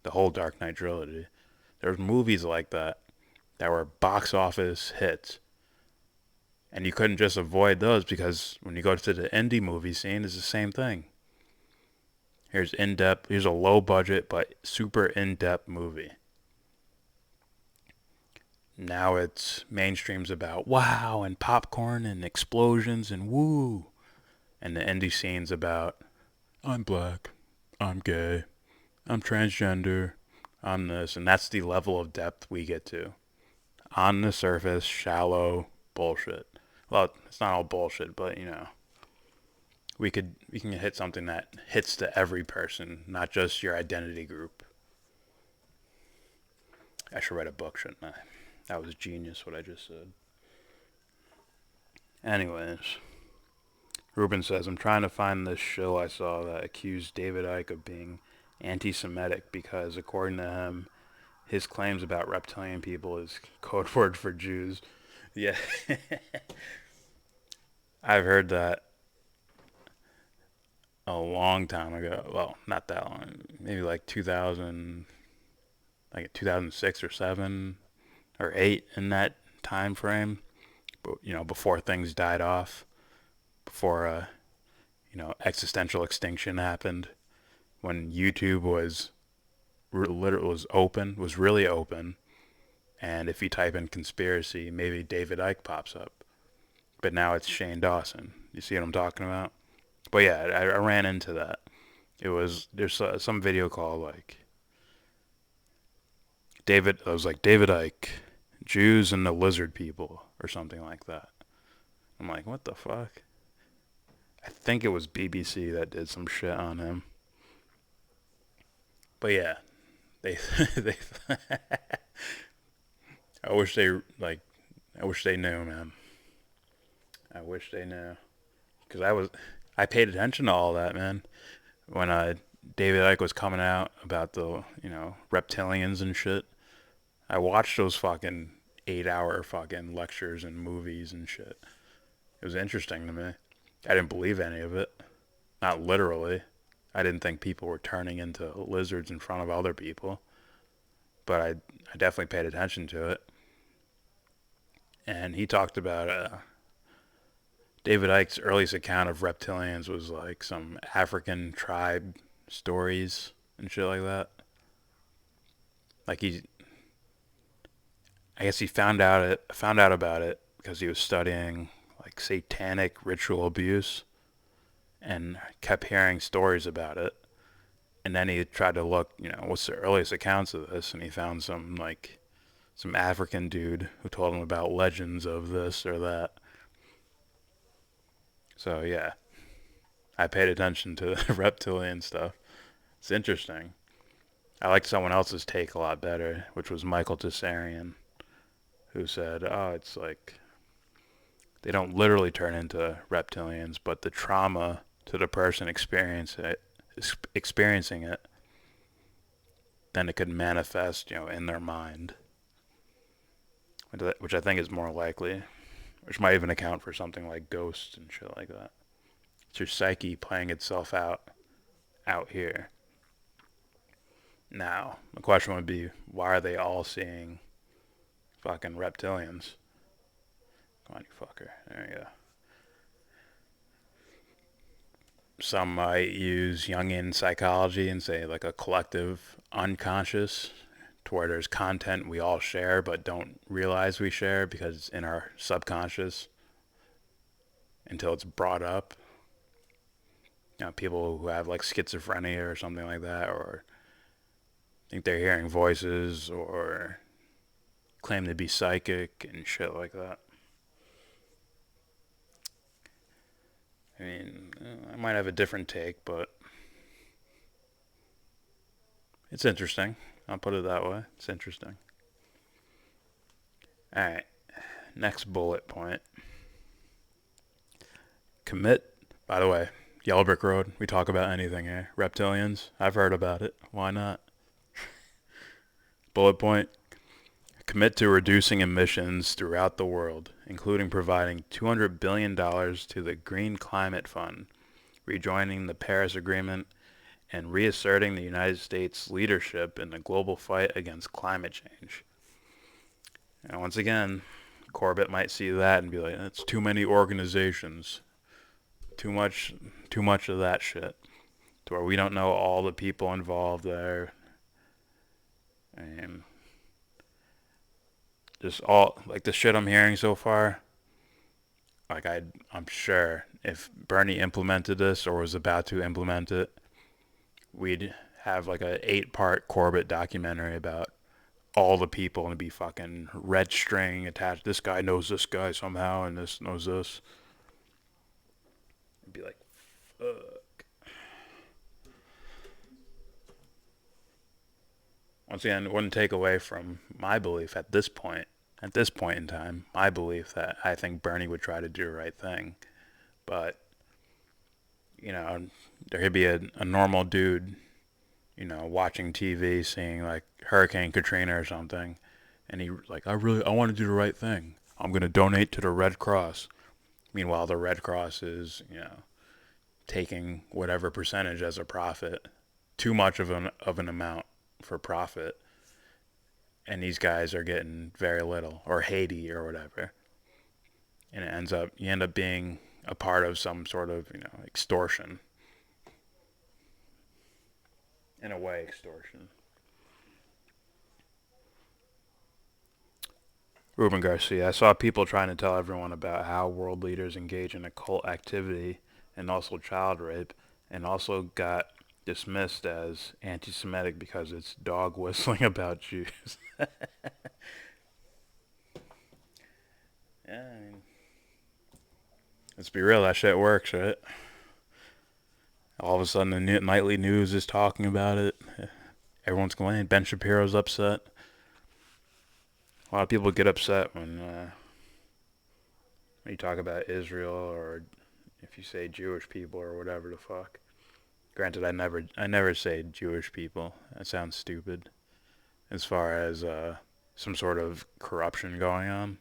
the whole Dark Knight trilogy. There's movies like that were box office hits. And you couldn't just avoid those because when you go to the indie movie scene, it's the same thing. Here's a low budget but super in-depth movie. Now it's mainstream's about wow and popcorn and explosions and woo. And the indie scene's about I'm black, I'm gay, I'm transgender, I'm this. And that's the level of depth we get to. On the surface, shallow bullshit. Well, it's not all bullshit, but you know, we can hit something that hits to every person, not just your identity group. I should write a book, shouldn't I? That was genius what I just said. Anyways, Ruben says, I'm trying to find this show I saw that accused David Icke of being anti-Semitic because, according to him, his claims about reptilian people is code word for Jews. Yeah. I've heard that a long time ago. Well, not that long. Maybe like 2006 or 7 or 8 in that time frame. But, you know, before things died off. Before, existential extinction happened. When YouTube was really open. And if you type in conspiracy, maybe David Icke pops up. But now it's Shane Dawson. You see what I'm talking about? But yeah, I ran into that. There's some video called like David Icke, Jews and the lizard people or something like that. I'm like, what the fuck? I think it was BBC that did some shit on him. But yeah, they I wish they knew, man. I wish they knew. Because I paid attention to all that, man. When David Icke was coming out about the, reptilians and shit. I watched those fucking 8-hour fucking lectures and movies and shit. It was interesting to me. I didn't believe any of it. Not literally. I didn't think people were turning into lizards in front of other people. But I definitely paid attention to it. And he talked about David Icke's earliest account of reptilians was like some African tribe stories and shit like that. Like I guess he found out about it because he was studying like satanic ritual abuse and kept hearing stories about it. And then he tried to look, what's the earliest accounts of this, and he found some African dude who told him about legends of this or that. So yeah, I paid attention to the reptilian stuff. It's interesting. I liked someone else's take a lot better, which was Michael Tessarian, who said, it's like they don't literally turn into reptilians, but the trauma to the person experiencing it, then it could manifest, in their mind, which I think is more likely, which might even account for something like ghosts and shit like that. It's your psyche playing itself out here. Now, the question would be, why are they all seeing fucking reptilians? Come on, you fucker. There you go. Some might use Jungian psychology and say like a collective unconscious to where there's content we all share but don't realize we share because it's in our subconscious until it's brought up. People who have like schizophrenia or something like that, or think they're hearing voices or claim to be psychic and shit like that. I mean, I might have a different take, but it's interesting. I'll put it that way. It's interesting. Alright, next bullet point. Commit, by the way, Yellow Brick Road, we talk about anything here. Reptilians, I've heard about it. Why not? Bullet point. commit to reducing emissions throughout the world, including providing $200 billion to the Green Climate Fund, rejoining the Paris Agreement, and reasserting the United States' leadership in the global fight against climate change. And once again, Corbett might see that and be like, "That's too many organizations, too much of that shit," to where we don't know all the people involved there, and just all like the shit I'm hearing so far. Like I'm sure if Bernie implemented this or was about to implement it, we'd have like a 8-part Corbett documentary about all the people and it'd be fucking red string attached. This guy knows this guy somehow and this knows this. It'd be like, fuck. Once again, it wouldn't take away from my belief at this point in time, my belief that I think Bernie would try to do the right thing. But, you know, there could be a normal dude, you know, watching TV, seeing like Hurricane Katrina or something, and he like, I want to do the right thing. I'm going to donate to the Red Cross. Meanwhile, the Red Cross is, you know, taking whatever percentage as a profit, too much of an amount for profit, and these guys are getting very little, or Haiti or whatever, and you end up being a part of some sort of, you know, extortion. In a way, extortion. Ruben Garcia, I saw people trying to tell everyone about how world leaders engage in occult activity and also child rape, and also got dismissed as anti-Semitic because it's dog whistling about Jews. Yeah, I mean, let's be real, that shit works, right? All of a sudden, the nightly news is talking about it. Everyone's complaining. Ben Shapiro's upset. A lot of people get upset when you talk about Israel, or if you say Jewish people or whatever the fuck. Granted, I never say Jewish people. That sounds stupid. As far as some sort of corruption going on,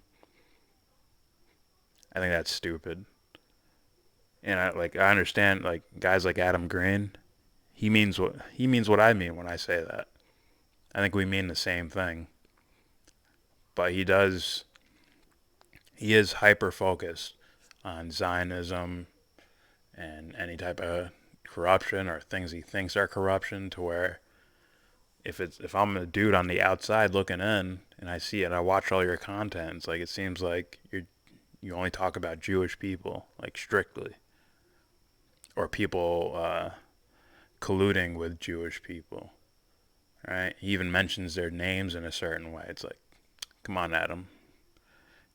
I think that's stupid. And I understand, like, guys like Adam Green, he means what I mean when I say that. I think we mean the same thing. But he is hyper focused on Zionism and any type of corruption or things he thinks are corruption, to where if I'm a dude on the outside looking in and I see it, I watch all your content, it's like, it seems like you only talk about Jewish people, like, strictly, or people colluding with Jewish people, right? He even mentions their names in a certain way. It's like, come on, Adam.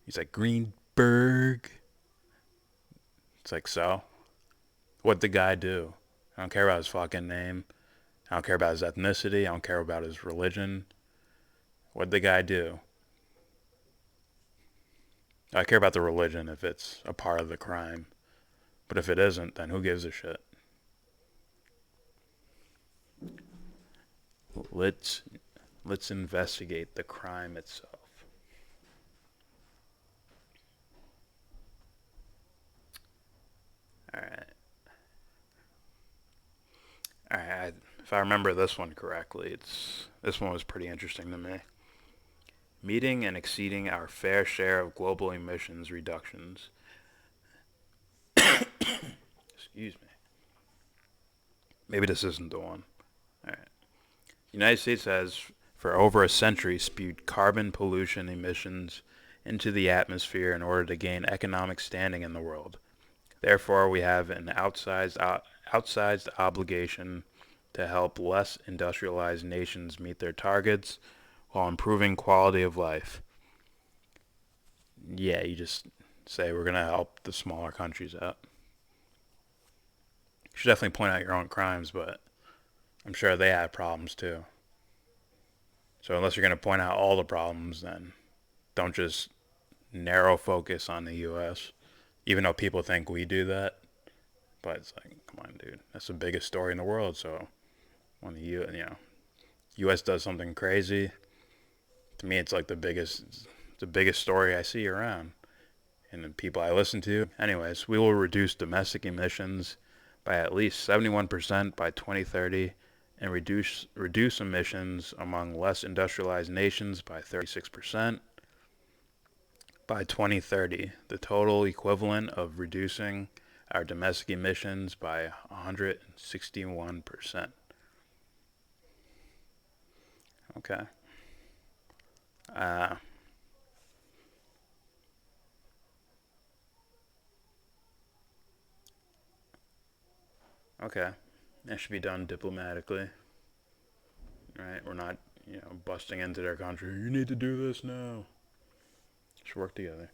He's like, Greenberg. It's like, so? What'd the guy do? I don't care about his fucking name. I don't care about his ethnicity. I don't care about his religion. What'd the guy do? I care about the religion if it's a part of the crime. But if it isn't, then who gives a shit? Let's investigate the crime itself. Alright, if I remember this one correctly, this one was pretty interesting to me. Meeting and exceeding our fair share of global emissions reductions. Excuse me. Maybe this isn't the one. Alright. The United States has, for over a century, spewed carbon pollution emissions into the atmosphere in order to gain economic standing in the world. Therefore, we have an outsized obligation to help less industrialized nations meet their targets while improving quality of life. Yeah, you just say we're going to help the smaller countries out. You should definitely point out your own crimes, but I'm sure they have problems too. So unless you're going to point out all the problems, then don't just narrow focus on the U.S., even though people think we do that. But it's like, come on, dude. That's the biggest story in the world. So when the U.S. does something crazy, To me, it's like the biggest story I see around. And the people I listen to. Anyways, we will reduce domestic emissions by at least 71% by 2030 and reduce emissions among less industrialized nations by 36% by 2030, the total equivalent of reducing our domestic emissions by 161%. Okay. Uh, okay. That should be done diplomatically. Right? We're not, busting into their country. You need to do this now. Just work together.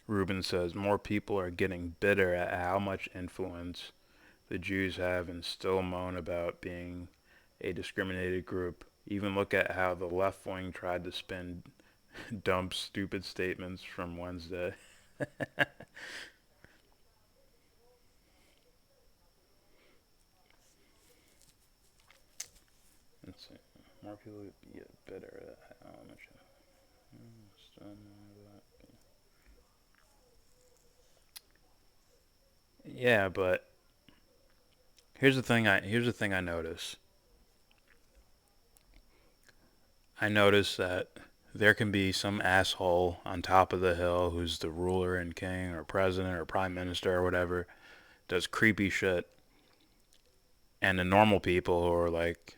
Ruben says more people are getting bitter at how much influence the Jews have and still moan about being a discriminated group. Even look at how the left wing tried to spin dumb, stupid statements from Wednesday. Let's see. More people get bitter at how much. Yeah, but here's the thing. I notice. I notice that there can be some asshole on top of the hill who's the ruler and king or president or prime minister or whatever, does creepy shit, and the normal people who are like,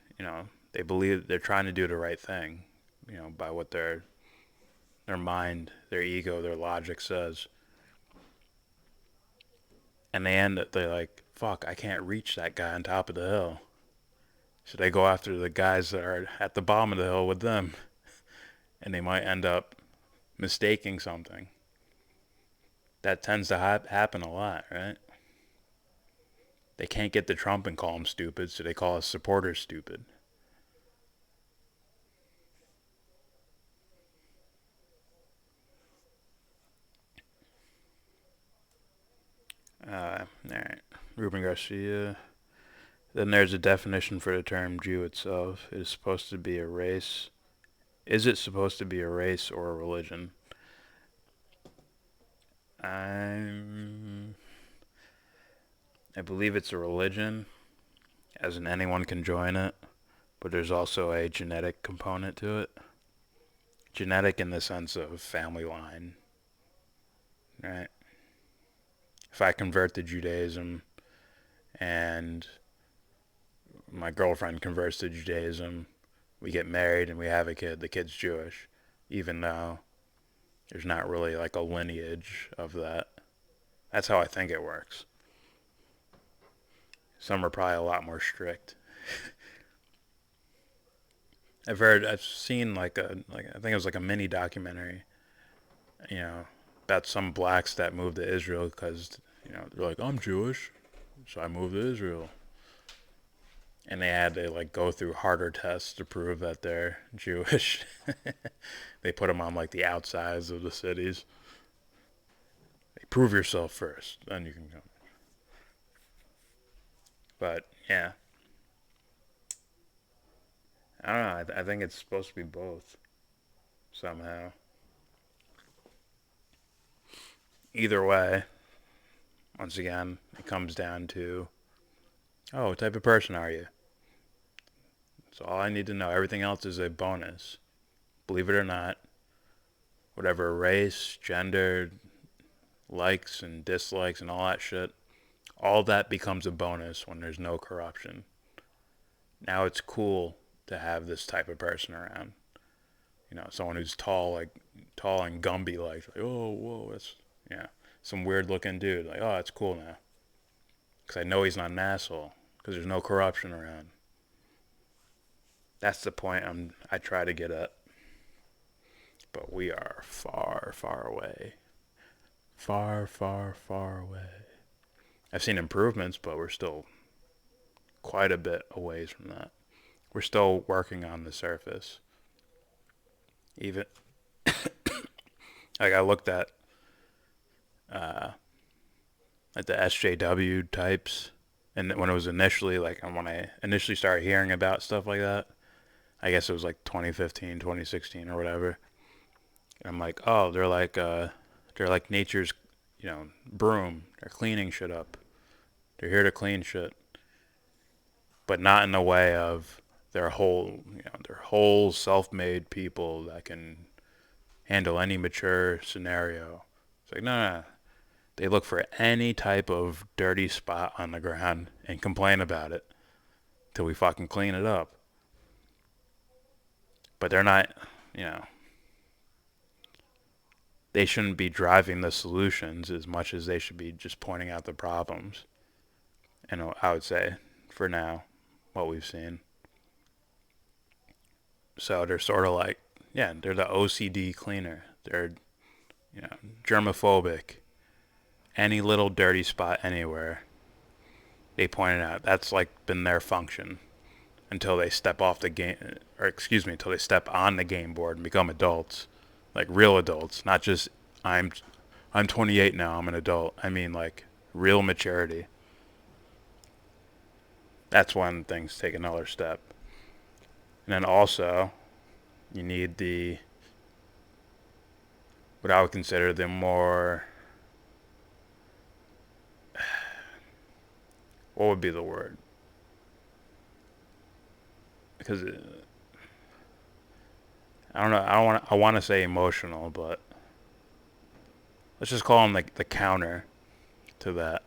they believe they're trying to do the right thing, by what their mind, their ego, their logic says, and they're like, fuck, I can't reach that guy on top of the hill, so they go after the guys that are at the bottom of the hill with them, and they might end up mistaking something. That tends to happen a lot, right? They can't get to Trump and call him stupid, so they call his supporters stupid. Alright. Ruben Garcia. Then there's a definition for the term Jew itself. It is supposed to be a race. Is it supposed to be a race or a religion? I believe it's a religion, as in anyone can join it, but there's also a genetic component to it. Genetic in the sense of family line, right? If I convert to Judaism and my girlfriend converts to Judaism, we get married and we have a kid, the kid's Jewish, even though there's not really like a lineage of that. That's how I think it works. Some are probably a lot more strict. I've seen I think it was like a mini documentary, about some blacks that moved to Israel because, they're like, I'm Jewish, so I moved to Israel. And they had to go through harder tests to prove that they're Jewish. They put them on the outsides of the cities. They prove yourself first, then you can come. But yeah, I don't know. I think it's supposed to be both somehow. Either way, once again, it comes down to, oh, what type of person are you? That's all I need to know. Everything else is a bonus. Believe it or not, whatever race, gender, likes and dislikes and all that shit, all that becomes a bonus when there's no corruption. Now it's cool to have this type of person around. Someone who's tall and Gumby, like, oh, whoa, that's, some weird looking dude. Like, oh, that's cool now. Because I know he's not an asshole. Because there's no corruption around. That's the point I try to get at. But we are far, far away. Far, far, far away. I've seen improvements, but we're still quite a bit away from that. We're still working on the surface. Even I looked at like the SJW types. And when it was initially, like, when I initially started hearing about stuff like that, I guess it was like 2015, 2016 or whatever. And I'm like, oh, they're like nature's, broom. They're cleaning shit up. They're here to clean shit. But not in the way of their whole self-made people that can handle any mature scenario. It's like, no. They look for any type of dirty spot on the ground and complain about it till we fucking clean it up. But they're not, they shouldn't be driving the solutions as much as they should be just pointing out the problems. And I would say, for now, what we've seen. So they're sort of like, they're the OCD cleaner. They're, germophobic. Any little dirty spot anywhere, they pointed out. That's like been their function until they step off the game, until they step on the game board and become adults, like real adults, not just I'm 28 now, I'm an adult. I mean, like, real maturity. That's when things take another step. And then also, you need what I would consider the more, what would be the word? Because I don't know. I want to say emotional, but let's just call them like the counter to that.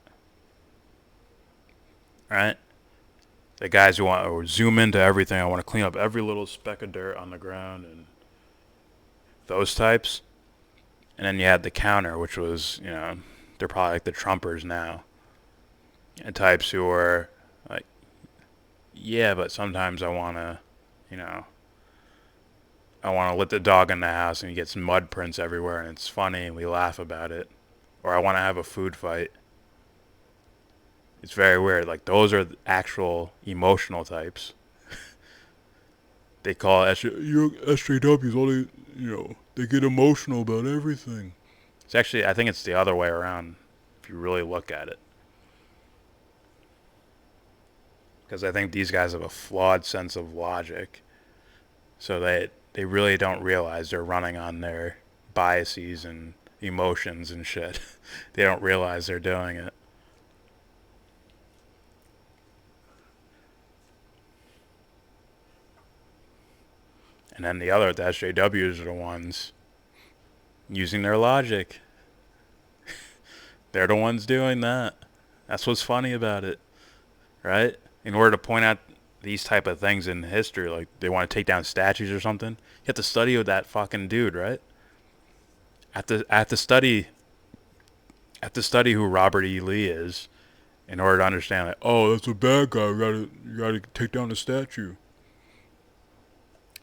Right? The guys who want to zoom into everything. I want to clean up every little speck of dirt on the ground and those types. And then you had the counter, which was, they're probably like the Trumpers now. And types who are like, yeah, but sometimes I want to, I want to let the dog in the house and he gets mud prints everywhere and it's funny and we laugh about it. Or I want to have a food fight. It's very weird. Like, those are actual emotional types. They call SJWs only, they get emotional about everything. It's actually, I think it's the other way around if you really look at it. Because I think these guys have a flawed sense of logic. So they really don't realize they're running on their biases and emotions and shit. They don't realize they're doing it. And then the SJWs are the ones using their logic. They're the ones doing that. That's what's funny about it, right? In order to point out these type of things in history, like they want to take down statues or something, you have to study with that fucking dude, right? I have to study who Robert E. Lee is in order to understand, like, oh, that's a bad guy. You gotta take down the statue.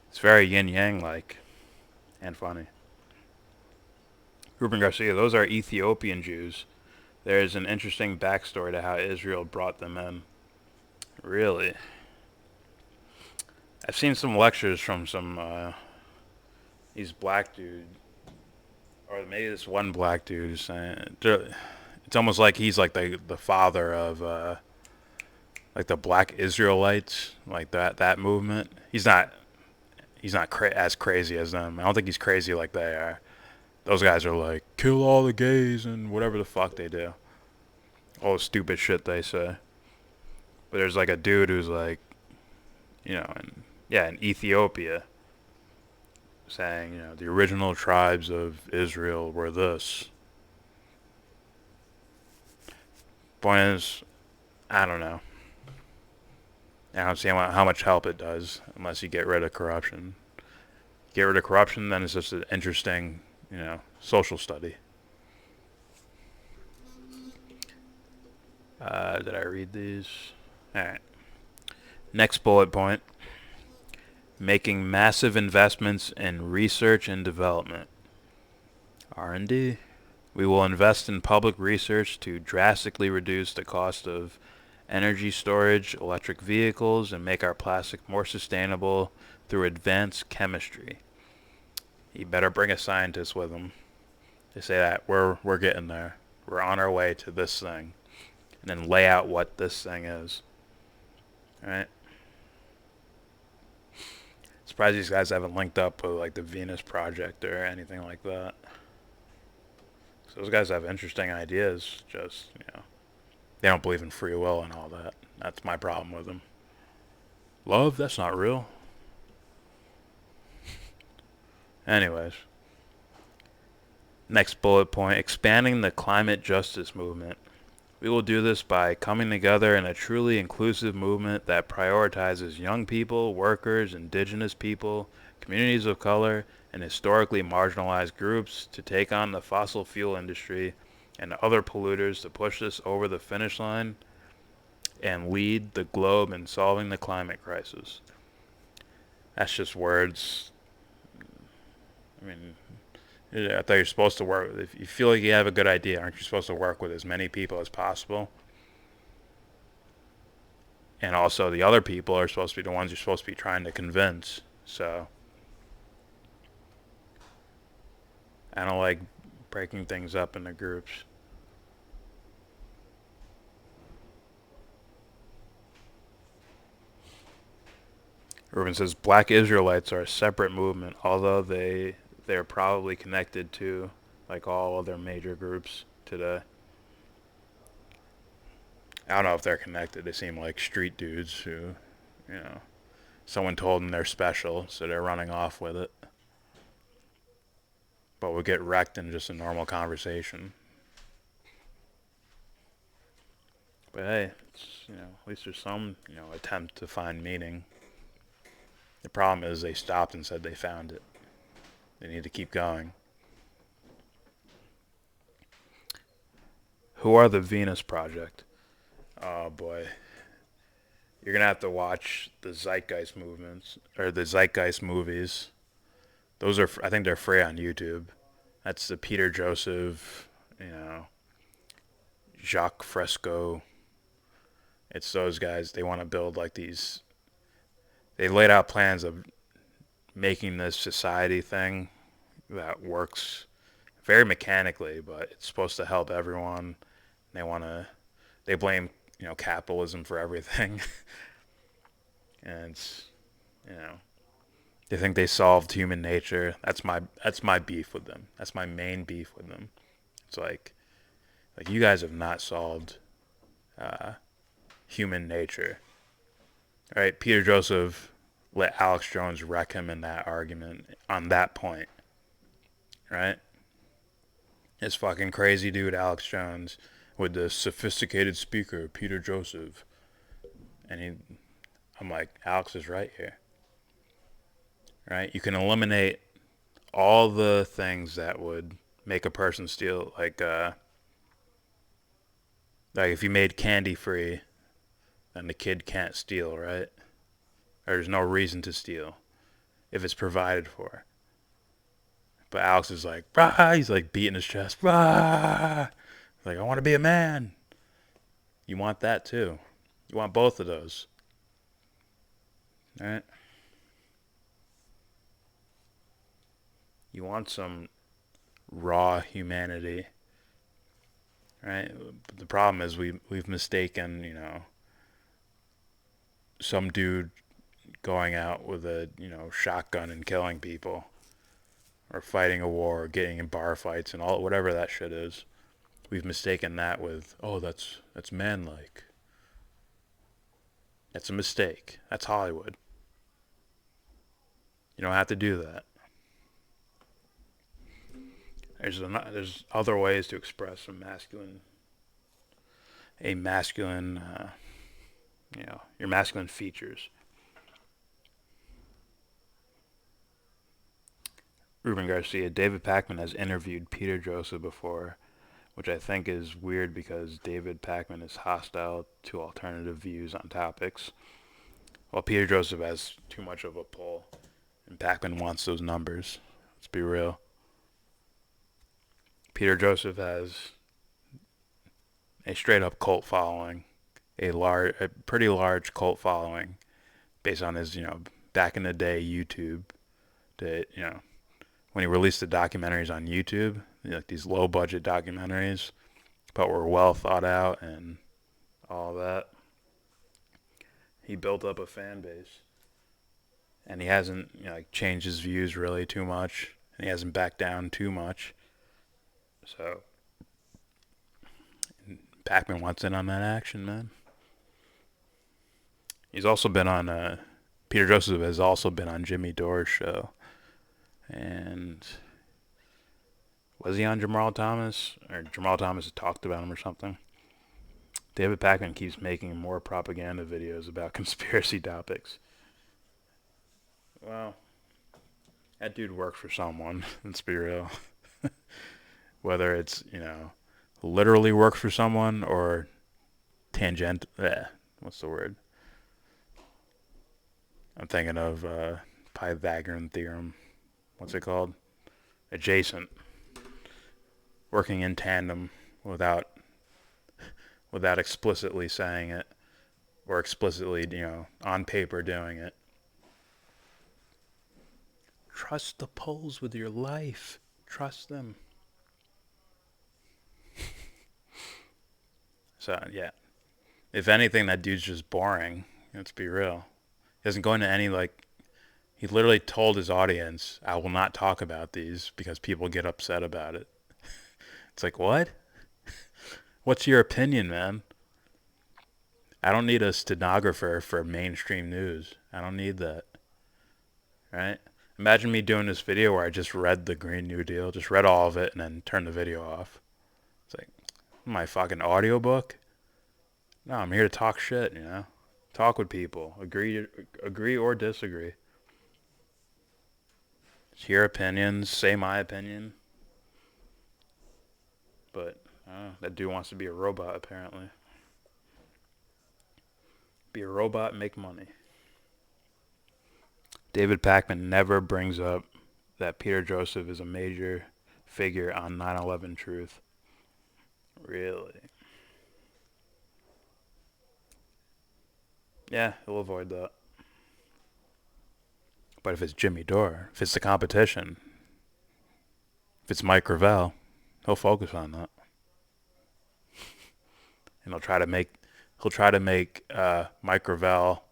It's very yin-yang like and funny. Ruben Garcia, those are Ethiopian Jews. There is an interesting backstory to how Israel brought them in. Really? I've seen some lectures from some these black dude, or maybe this one black dude is saying it's almost like he's like the father of like the Black Israelites, like that movement. He's not as crazy as them. I don't think he's crazy like they are. Those guys are like, kill all the gays and whatever the fuck they do. All the stupid shit they say. But there's like a dude who's like, in Ethiopia, saying, the original tribes of Israel were this. Point is, I don't know. I don't see how much help it does unless you get rid of corruption. Get rid of corruption, then it's just an interesting, social study. Did I read these? Alright. Next bullet point. Making massive investments in research and development. R&D. We will invest in public research to drastically reduce the cost of energy storage, electric vehicles, and make our plastic more sustainable through advanced chemistry. You better bring a scientist with them. They say that we're getting there. We're on our way to this thing. and then lay out what this thing is. Alright? Surprised these guys haven't linked up with like the Venus Project or anything like that. So those guys have interesting ideas, just, they don't believe in free will and all that. That's my problem with them. Love? That's not real. Anyways. Next bullet point, expanding the climate justice movement. We will do this by coming together in a truly inclusive movement that prioritizes young people, workers, indigenous people, communities of color, and historically marginalized groups to take on the fossil fuel industry and other polluters to push this over the finish line and lead the globe in solving the climate crisis. That's just words. I mean, I thought you're supposed to work. If you feel like you have a good idea, aren't you supposed to work with as many people as possible? And also, the other people are supposed to be the ones you're supposed to be trying to convince. So, I don't like breaking things up into groups. Ruben says Black Israelites are a separate movement, although they're probably connected to like all other major groups today. I don't know if they're connected. They seem like street dudes who, someone told them they're special, so they're running off with it. But we'll get wrecked in just a normal conversation. But hey, at least there's some, attempt to find meaning. The problem is they stopped and said they found it. They need to keep going. Who are the Venus Project? Oh boy. You're going to have to watch the Zeitgeist movements, or the Zeitgeist movies. Those are, I think they're free on YouTube. That's the Peter Joseph, Jacques Fresco. It's those guys. They want to build like these. They laid out plans of making this society thing that works very mechanically, but it's supposed to help everyone. They blame, capitalism for everything. And it's, they think they solved human nature. That's my beef with them. That's my main beef with them. It's like you guys have not solved human nature. All right, Peter Joseph let Alex Jones wreck him in that argument on that point. Right? This fucking crazy dude, Alex Jones, with the sophisticated speaker, Peter Joseph. And I'm like, Alex is right here. Right? You can eliminate all the things that would make a person steal, like if you made candy free, then the kid can't steal, right? There's no reason to steal if it's provided for. But Alex is like, rah! He's like beating his chest. Rah! Like, I want to be a man. You want that too. You want both of those. All right? You want some raw humanity. Right? But the problem is we've mistaken, some dude going out with a, shotgun and killing people, or fighting a war, or getting in bar fights and all whatever that shit is. We've mistaken that with, that's manlike. That's a mistake. That's Hollywood. You don't have to do that. There's other ways to express your masculine features. Ruben Garcia, David Pakman has interviewed Peter Joseph before, which I think is weird because David Pakman is hostile to alternative views on topics, while Peter Joseph has too much of a pull, and Pakman wants those numbers. Let's be real. Peter Joseph has a straight up cult following, a pretty large cult following, based on his, back in the day YouTube, when he released the documentaries on YouTube, like these low budget documentaries, but were well thought out and all that. He built up a fan base. And he hasn't, like, changed his views really too much. And he hasn't backed down too much. So, Pac-Man wants in on that action, man. He's also been on, Peter Joseph has also been on Jimmy Dore's show. And was he on Jamal Thomas? Or Jamal Thomas had talked about him or something. David Pac-Man keeps making more propaganda videos about conspiracy topics. Well, that dude works for someone, let's be real. Whether it's, literally works for someone or what's the word? I'm thinking of Pythagorean theorem. What's it called? Adjacent. Working in tandem without explicitly saying it or explicitly, on paper doing it. Trust the polls with your life. Trust them. So, yeah. If anything, that dude's just boring. Let's be real. He doesn't go into any, he literally told his audience, I will not talk about these because people get upset about it. It's like, what? What's your opinion, man? I don't need a stenographer for mainstream news. I don't need that. Right? Imagine me doing this video where I just read the Green New Deal, just read all of it, and then turned the video off. It's like, my fucking audiobook? No, I'm here to talk shit, Talk with people. Agree or disagree. Hear opinions, say my opinion. But, that dude wants to be a robot, apparently. Be a robot, make money. David Pac-Man never brings up that Peter Joseph is a major figure on 9/11 truth. Really? Yeah, he'll avoid that. But if it's Jimmy Dore, if it's the competition, if it's Mike Gravel, he'll focus on that. And he'll try to make Mike Gravel,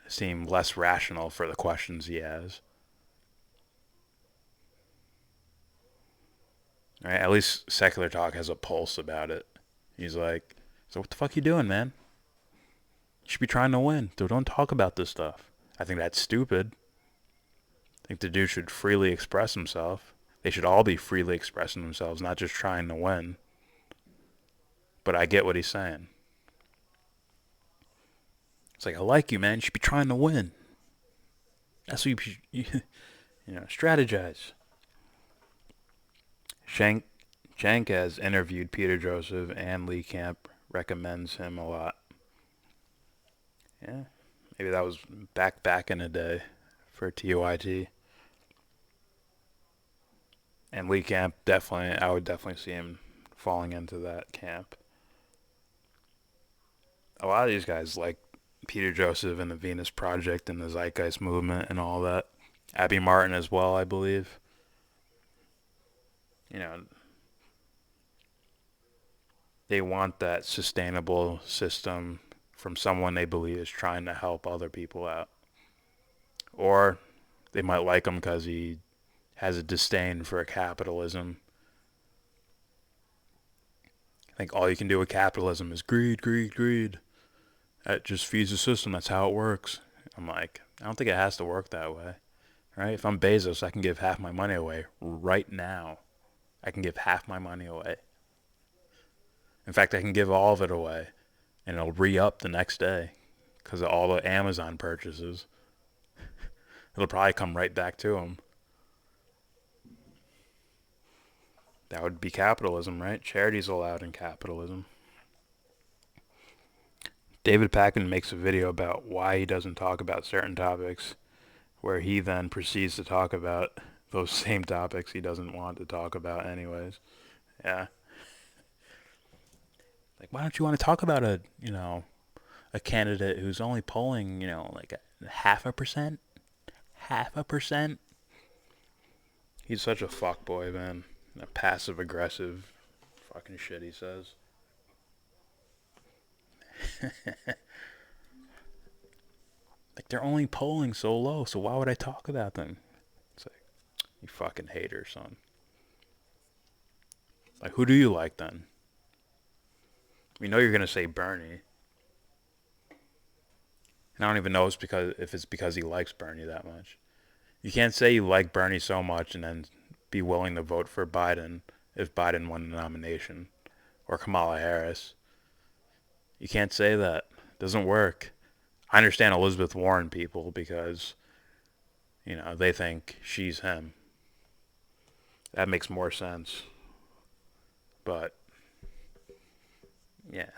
seem less rational for the questions he has. Right? At least Secular Talk has a pulse about it. He's like, so what the fuck you doing, man? You should be trying to win. So don't talk about this stuff. I think that's stupid. I think the dude should freely express himself. They should all be freely expressing themselves, not just trying to win. But I get what he's saying. It's like, I like you, man. You should be trying to win. That's what you strategize. Shank has interviewed Peter Joseph, and Lee Camp recommends him a lot. Yeah, maybe that was back in the day for TYT. And Lee Camp, I would definitely see him falling into that camp. A lot of these guys like Peter Joseph and the Venus Project and the Zeitgeist movement and all that. Abby Martin as well, I believe. They want that sustainable system from someone they believe is trying to help other people out. Or they might like him because he has a disdain for capitalism. I think all you can do with capitalism is greed, greed, greed. That just feeds the system. That's how it works. I'm like, I don't think it has to work that way. Right? If I'm Bezos, I can give half my money away right now. I can give half my money away. In fact, I can give all of it away, and it'll re-up the next day because of all the Amazon purchases. It'll probably come right back to him. That would be capitalism, right? Charity's allowed in capitalism. David Pac-Man makes a video about why he doesn't talk about certain topics, where he then proceeds to talk about those same topics he doesn't want to talk about anyways. Yeah. Like, why don't you want to talk about a candidate who's only polling, like 0.5%? 0.5%? He's such a fuckboy, man. A passive-aggressive fucking shit he says. Like, they're only polling so low, so why would I talk about them? It's like, you fucking hater, son. Like, who do you like then? We know you're gonna say Bernie. And I don't even know if it's because he likes Bernie that much. You can't say you like Bernie so much and then be willing to vote for Biden if Biden won the nomination. Or Kamala Harris. You can't say that. It doesn't work. I understand Elizabeth Warren people because, they think she's him. That makes more sense. But, yeah.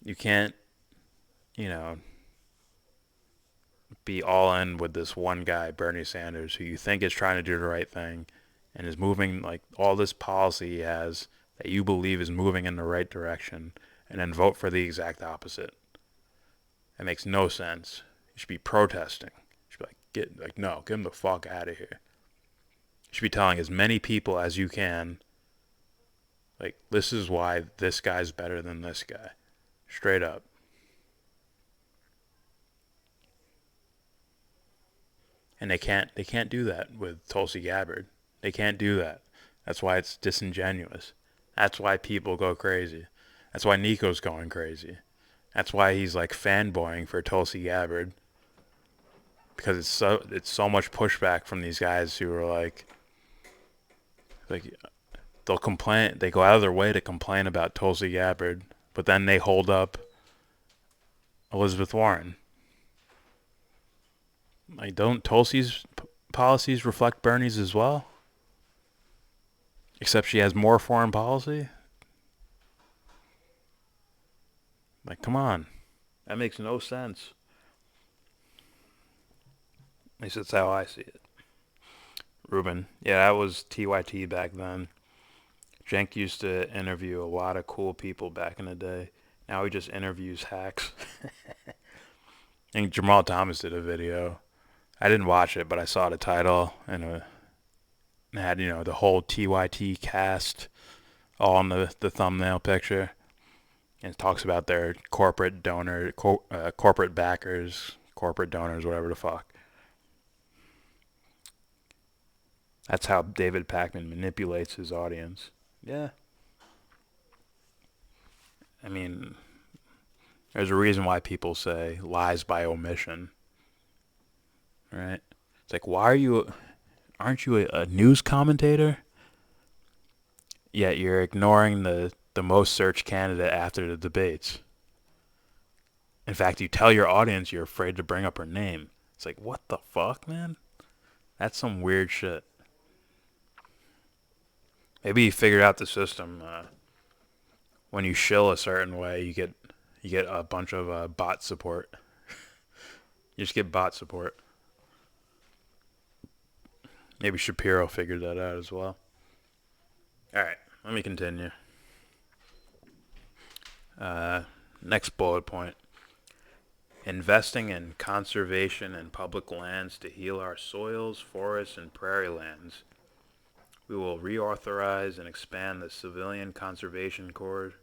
You can't, be all in with this one guy, Bernie Sanders, who you think is trying to do the right thing and is moving, like, all this policy he has that you believe is moving in the right direction, and then vote for the exact opposite. It makes no sense. You should be protesting. You should be like, no, get him the fuck out of here. You should be telling as many people as you can, like, this is why this guy's better than this guy. Straight up. And they can't do that with Tulsi Gabbard. They can't do that. That's why it's disingenuous. That's why people go crazy. That's why Nico's going crazy. That's why he's like fanboying for Tulsi Gabbard. Because it's so much pushback from these guys who are like they'll complain, they go out of their way to complain about Tulsi Gabbard, but then they hold up Elizabeth Warren. Like, don't Tulsi's policies reflect Bernie's as well? Except she has more foreign policy? Like, come on. That makes no sense. At least that's how I see it. Ruben. Yeah, that was TYT back then. Cenk used to interview a lot of cool people back in the day. Now he just interviews hacks. I think Jamal Thomas did a video. I didn't watch it, but I saw the title, and it had, the whole TYT cast all on the thumbnail picture. And it talks about their corporate backers, corporate donors, whatever the fuck. That's how David Pakman manipulates his audience. Yeah. I mean, there's a reason why people say lies by omission. Right? It's like, aren't you a news commentator? Yet you're ignoring the most searched candidate after the debates. In fact, you tell your audience you're afraid to bring up her name. It's like, what the fuck, man? That's some weird shit. Maybe you figured out the system. When you shill a certain way, you get a bunch of bot support. You just get bot support. Maybe Shapiro figured that out as well. Alright, let me continue. Next bullet point. Investing in conservation and public lands to heal our soils, forests, and prairie lands. We will reauthorize and expand the Civilian Conservation Corps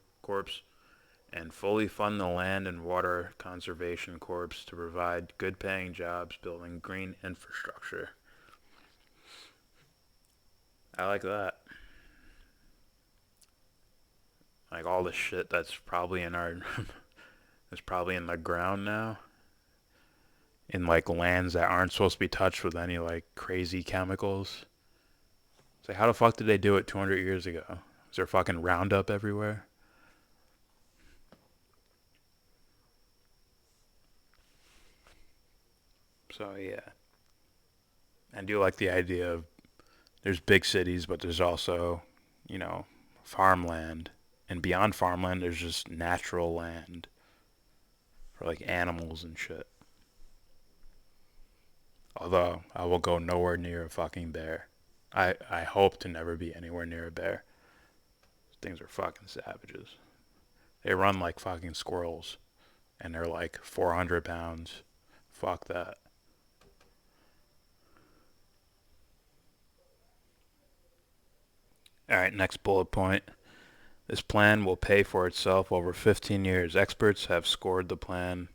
and fully fund the Land and Water Conservation Corps to provide good-paying jobs building green infrastructure. I like that. Like all the shit that's probably in that's probably in the ground now. In like lands that aren't supposed to be touched with any like crazy chemicals. It's like, how the fuck did they do it 200 years ago? Is there fucking Roundup everywhere? So yeah. I do like the idea of there's big cities, but there's also, farmland. And beyond farmland, there's just natural land for like animals and shit. Although I will go nowhere near a fucking bear. I hope to never be anywhere near a bear. Things are fucking savages. They run like fucking squirrels. And they're like 400 pounds. Fuck that. Alright, next bullet point. This plan will pay for itself over 15 years. Experts have scored the plan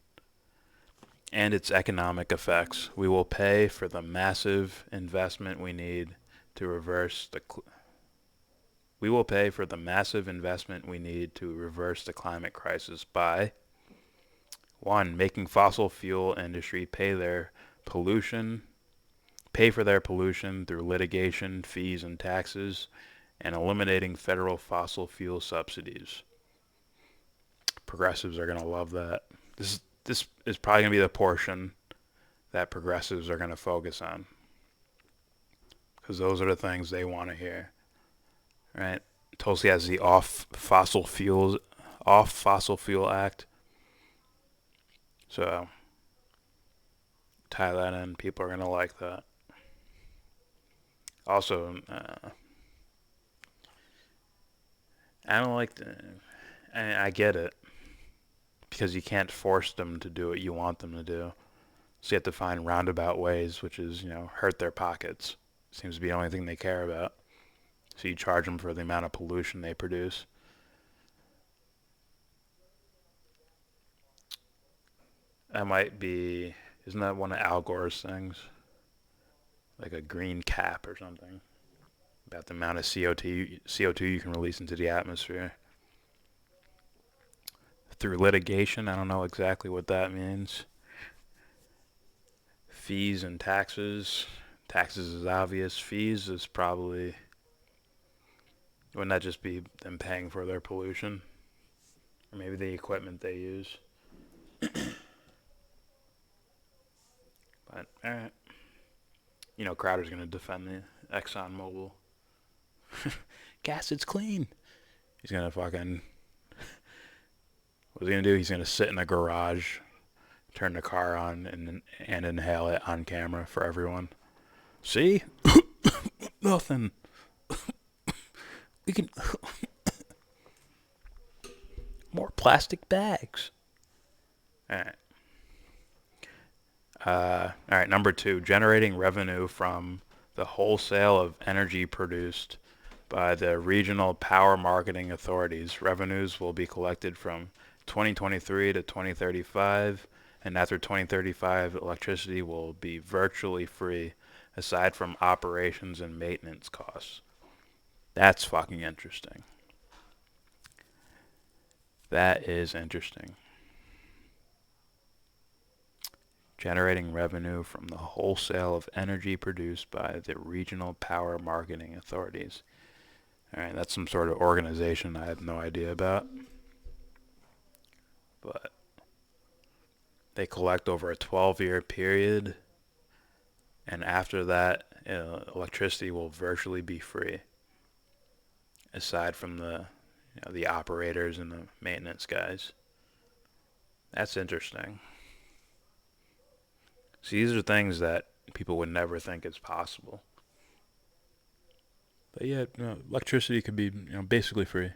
and its economic effects. We will pay for the massive investment we need to reverse the climate crisis by 1. Making fossil fuel industry pay for their pollution through litigation, fees, and taxes, and eliminating federal fossil fuel subsidies. Progressives are going to love that. This is probably going to be the portion that progressives are going to focus on, because those are the things they want to hear, right? Tulsi has the off fossil fuel act, so tie that in. People are going to like that. Also, I don't like I get it, because you can't force them to do what you want them to do. So you have to find roundabout ways, which is, hurt their pockets. Seems to be the only thing they care about. So you charge them for the amount of pollution they produce. That might be, isn't that one of Al Gore's things? Like a green cap or something. About the amount of CO2 you can release into the atmosphere. Through litigation, I don't know exactly what that means. Fees and taxes. Taxes is obvious. Fees is probably, wouldn't that just be them paying for their pollution? Or maybe the equipment they use. But, alright. Crowder's going to defend the ExxonMobil. Gas, it's clean. He's going to fucking, what's he going to do? He's going to sit in a garage, turn the car on, and inhale it on camera for everyone. See? Nothing. We can... More plastic bags. Alright. Alright, number 2. Generating revenue from the wholesale of energy produced by the regional power marketing authorities. Revenues will be collected from 2023 to 2035, and after 2035, electricity will be virtually free, aside from operations and maintenance costs. That's fucking interesting. That is interesting. Generating revenue from the wholesale of energy produced by the regional power marketing authorities. Alright, that's some sort of organization I have no idea about. But they collect over a 12-year period, and after that, electricity will virtually be free, aside from the operators and the maintenance guys. That's interesting. See, these are things that people would never think is possible. But yeah, electricity could be, basically free.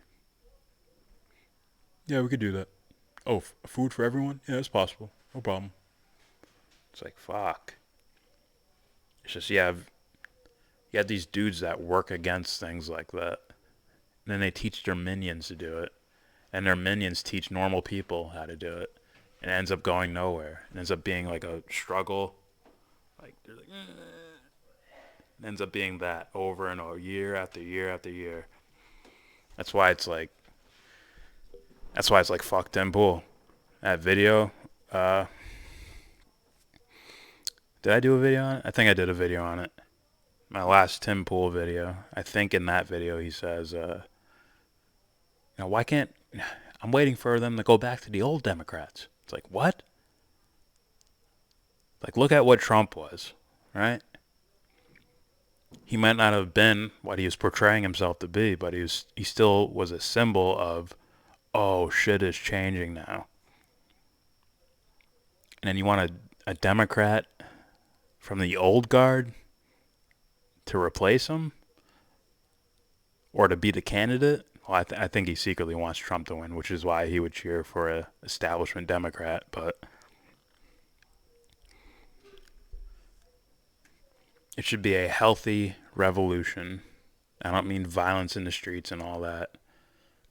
Yeah, we could do that. Oh, food for everyone? Yeah, it's possible. No problem. It's like, fuck. It's just, you have these dudes that work against things like that. And then they teach their minions to do it. And their minions teach normal people how to do it. And it ends up going nowhere. It ends up being like a struggle. Like, they're like, it ends up being that over and over, year after year after year. That's why it's like fuck Tim Pool. That video, did I do a video on it? I think I did a video on it. My last Tim Pool video. I think in that video he says, why can't, I'm waiting for them to go back to the old Democrats. It's like, what? Like, look at what Trump was, right? He might not have been what he was portraying himself to be, but he still was a symbol of, oh, shit is changing now. And then you want a Democrat from the old guard to replace him? Or to be the candidate? Well, I think he secretly wants Trump to win, which is why he would cheer for a establishment Democrat, but it should be a healthy revolution. I don't mean violence in the streets and all that,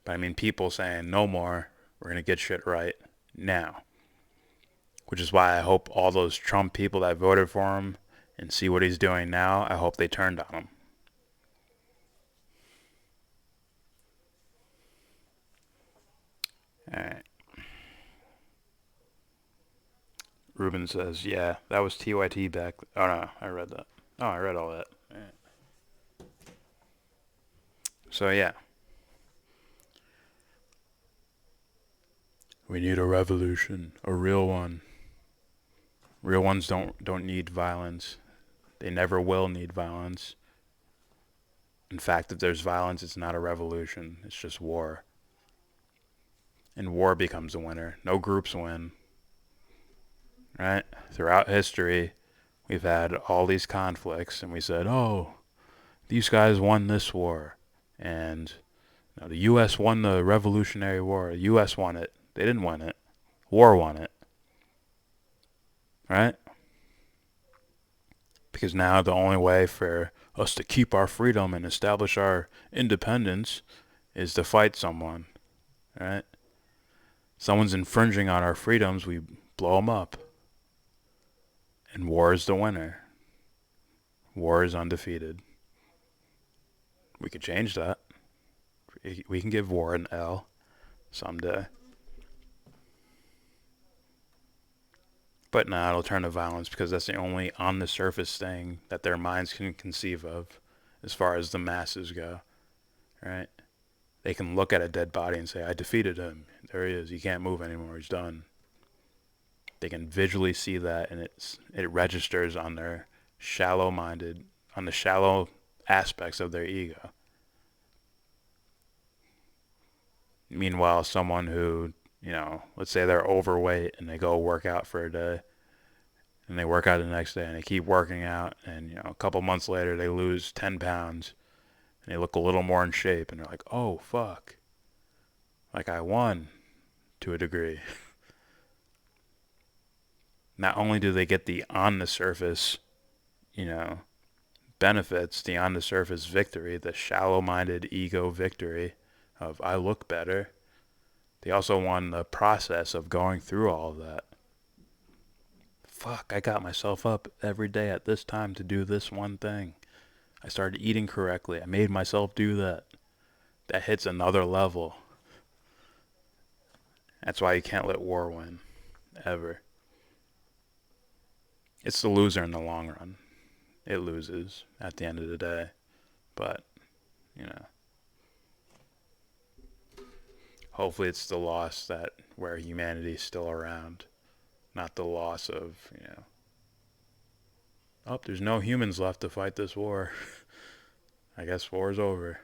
But I mean people saying no more, we're going to get shit right now. Which is why I hope all those Trump people that voted for him and see what he's doing now, I hope they turned on him. Alright. Ruben says, yeah, that was TYT back. Oh, no, I read that. Oh, I read all that. Alright. So, yeah. We need a revolution. A real one. Real ones don't need violence. They never will need violence. In fact, if there's violence, it's not a revolution. It's just war. And war becomes a winner. No groups win. Right? Throughout history, we've had all these conflicts, and we said, oh, these guys won this war. And the U.S. won the Revolutionary War. The U.S. won it. They didn't win it. War won it. Right? Because now the only way for us to keep our freedom and establish our independence is to fight someone. Right? Someone's infringing on our freedoms, we blow them up. And war is the winner. War is undefeated. We could change that. We can give war an L someday. But nah, it'll turn to violence because that's the only on-the-surface thing that their minds can conceive of as far as the masses go. Right? They can look at a dead body and say, I defeated him. There he is. He can't move anymore. He's done. They can visually see that, and it registers on their shallow-minded, on the shallow aspects of their ego. Meanwhile, someone who, let's say they're overweight and they go work out for a day, and they work out the next day, and they keep working out, and, a couple months later, they lose 10 pounds, and they look a little more in shape, and they're like, oh, fuck. Like, I won, to a degree. Not only do they get the on-the-surface, benefits, the on-the-surface victory, the shallow-minded ego victory of I look better, they also won the process of going through all of that. Fuck, I got myself up every day at this time to do this one thing. I started eating correctly. I made myself do that. That hits another level. That's why you can't let war win. Ever. It's the loser in the long run. It loses at the end of the day. But, hopefully it's the loss that where humanity's still around. Not the loss of, oh, there's no humans left to fight this war. I guess war's over.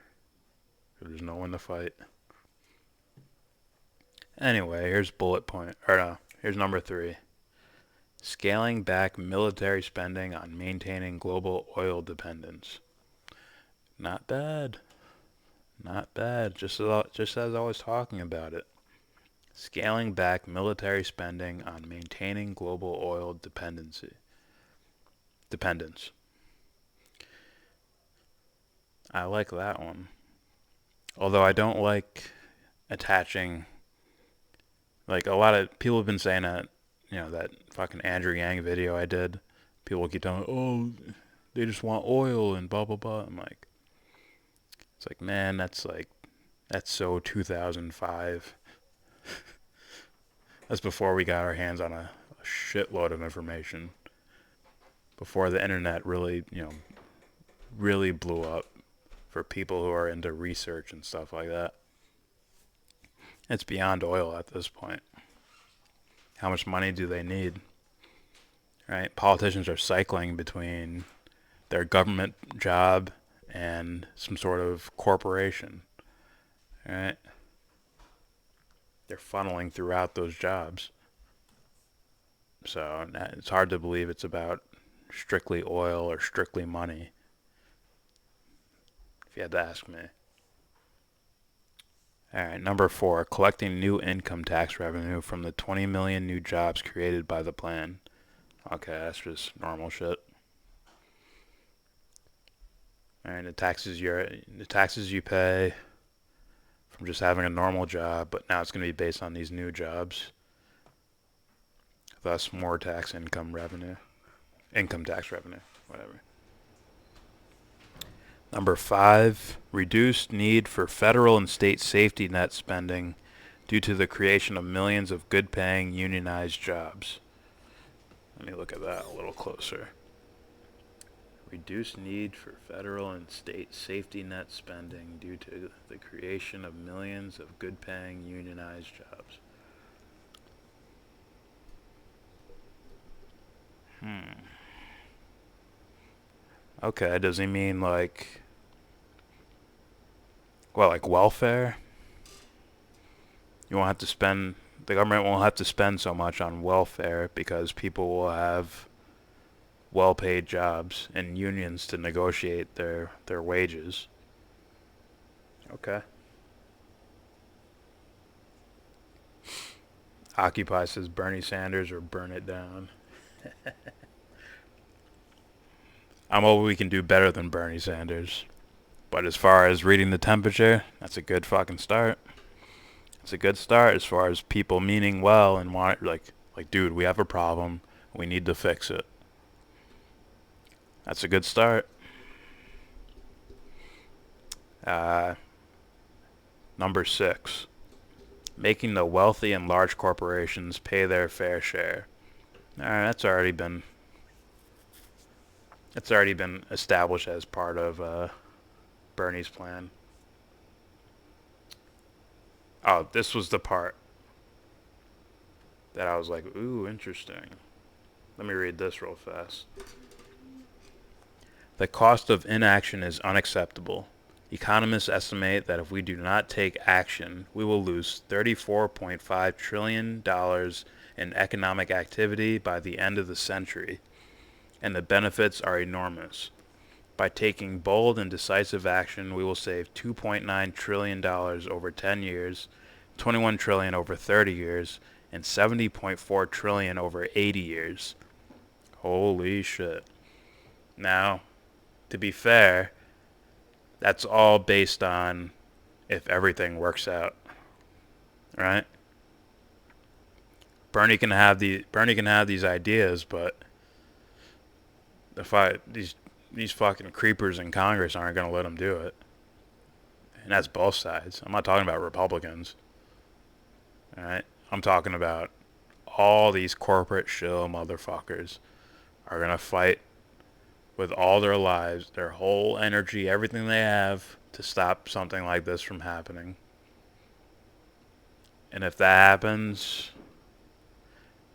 There's no one to fight. Anyway, here's here's number 3. Scaling back military spending on maintaining global oil dependence. Not bad. Not bad. Just as I was talking about it. Scaling back military spending on maintaining global oil dependence. I like that one. Although I don't like attaching, like a lot of people have been saying that, that fucking Andrew Yang video I did, people keep telling me, oh, they just want oil and blah, blah, blah. I'm like, it's like, man, that's so 2005. That's before we got our hands on a shitload of information. Before the internet really, really blew up for people who are into research and stuff like that. It's beyond oil at this point. How much money do they need? Right? Politicians are cycling between their government job and some sort of corporation. Right? They're funneling throughout those jobs. So it's hard to believe it's about strictly oil or strictly money, if you had to ask me. Alright, number 4, collecting new income tax revenue from the 20 million new jobs created by the plan. Okay, that's just normal shit. Alright, the taxes you pay from I'm just having a normal job, but now it's going to be based on these new jobs. Thus, more income tax revenue, whatever. Number 5, reduced need for federal and state safety net spending due to the creation of millions of good-paying unionized jobs. Let me look at that a little closer. Reduced need for federal and state safety net spending due to the creation of millions of good-paying unionized jobs. Okay, does he mean like welfare? You won't have to spend, the government won't have to spend so much on welfare because people will have well-paid jobs and unions to negotiate their wages. Okay. Occupy says Bernie Sanders or burn it down. I'm hoping we can do better than Bernie Sanders. But as far as reading the temperature, that's a good fucking start. It's a good start as far as people meaning well and want like dude, we have a problem. We need to fix it. That's a good start. Number 6. Making the wealthy and large corporations pay their fair share. Alright, that's already been established as part of Bernie's plan. Oh, this was the part that I was like, ooh, interesting. Let me read this real fast. The cost of inaction is unacceptable. Economists estimate that if we do not take action, we will lose $34.5 trillion in economic activity by the end of the century, and the benefits are enormous. By taking bold and decisive action, we will save $2.9 trillion over 10 years, $21 trillion over 30 years, and $70.4 trillion over 80 years. Holy shit. Now, to be fair, that's all based on if everything works out, right? Bernie can have these ideas, but these fucking creepers in Congress aren't gonna let him do it, and that's both sides. I'm not talking about Republicans, all right? I'm talking about all these corporate shill motherfuckers are gonna fight with all their lives, their whole energy, everything they have to stop something like this from happening. And if that happens,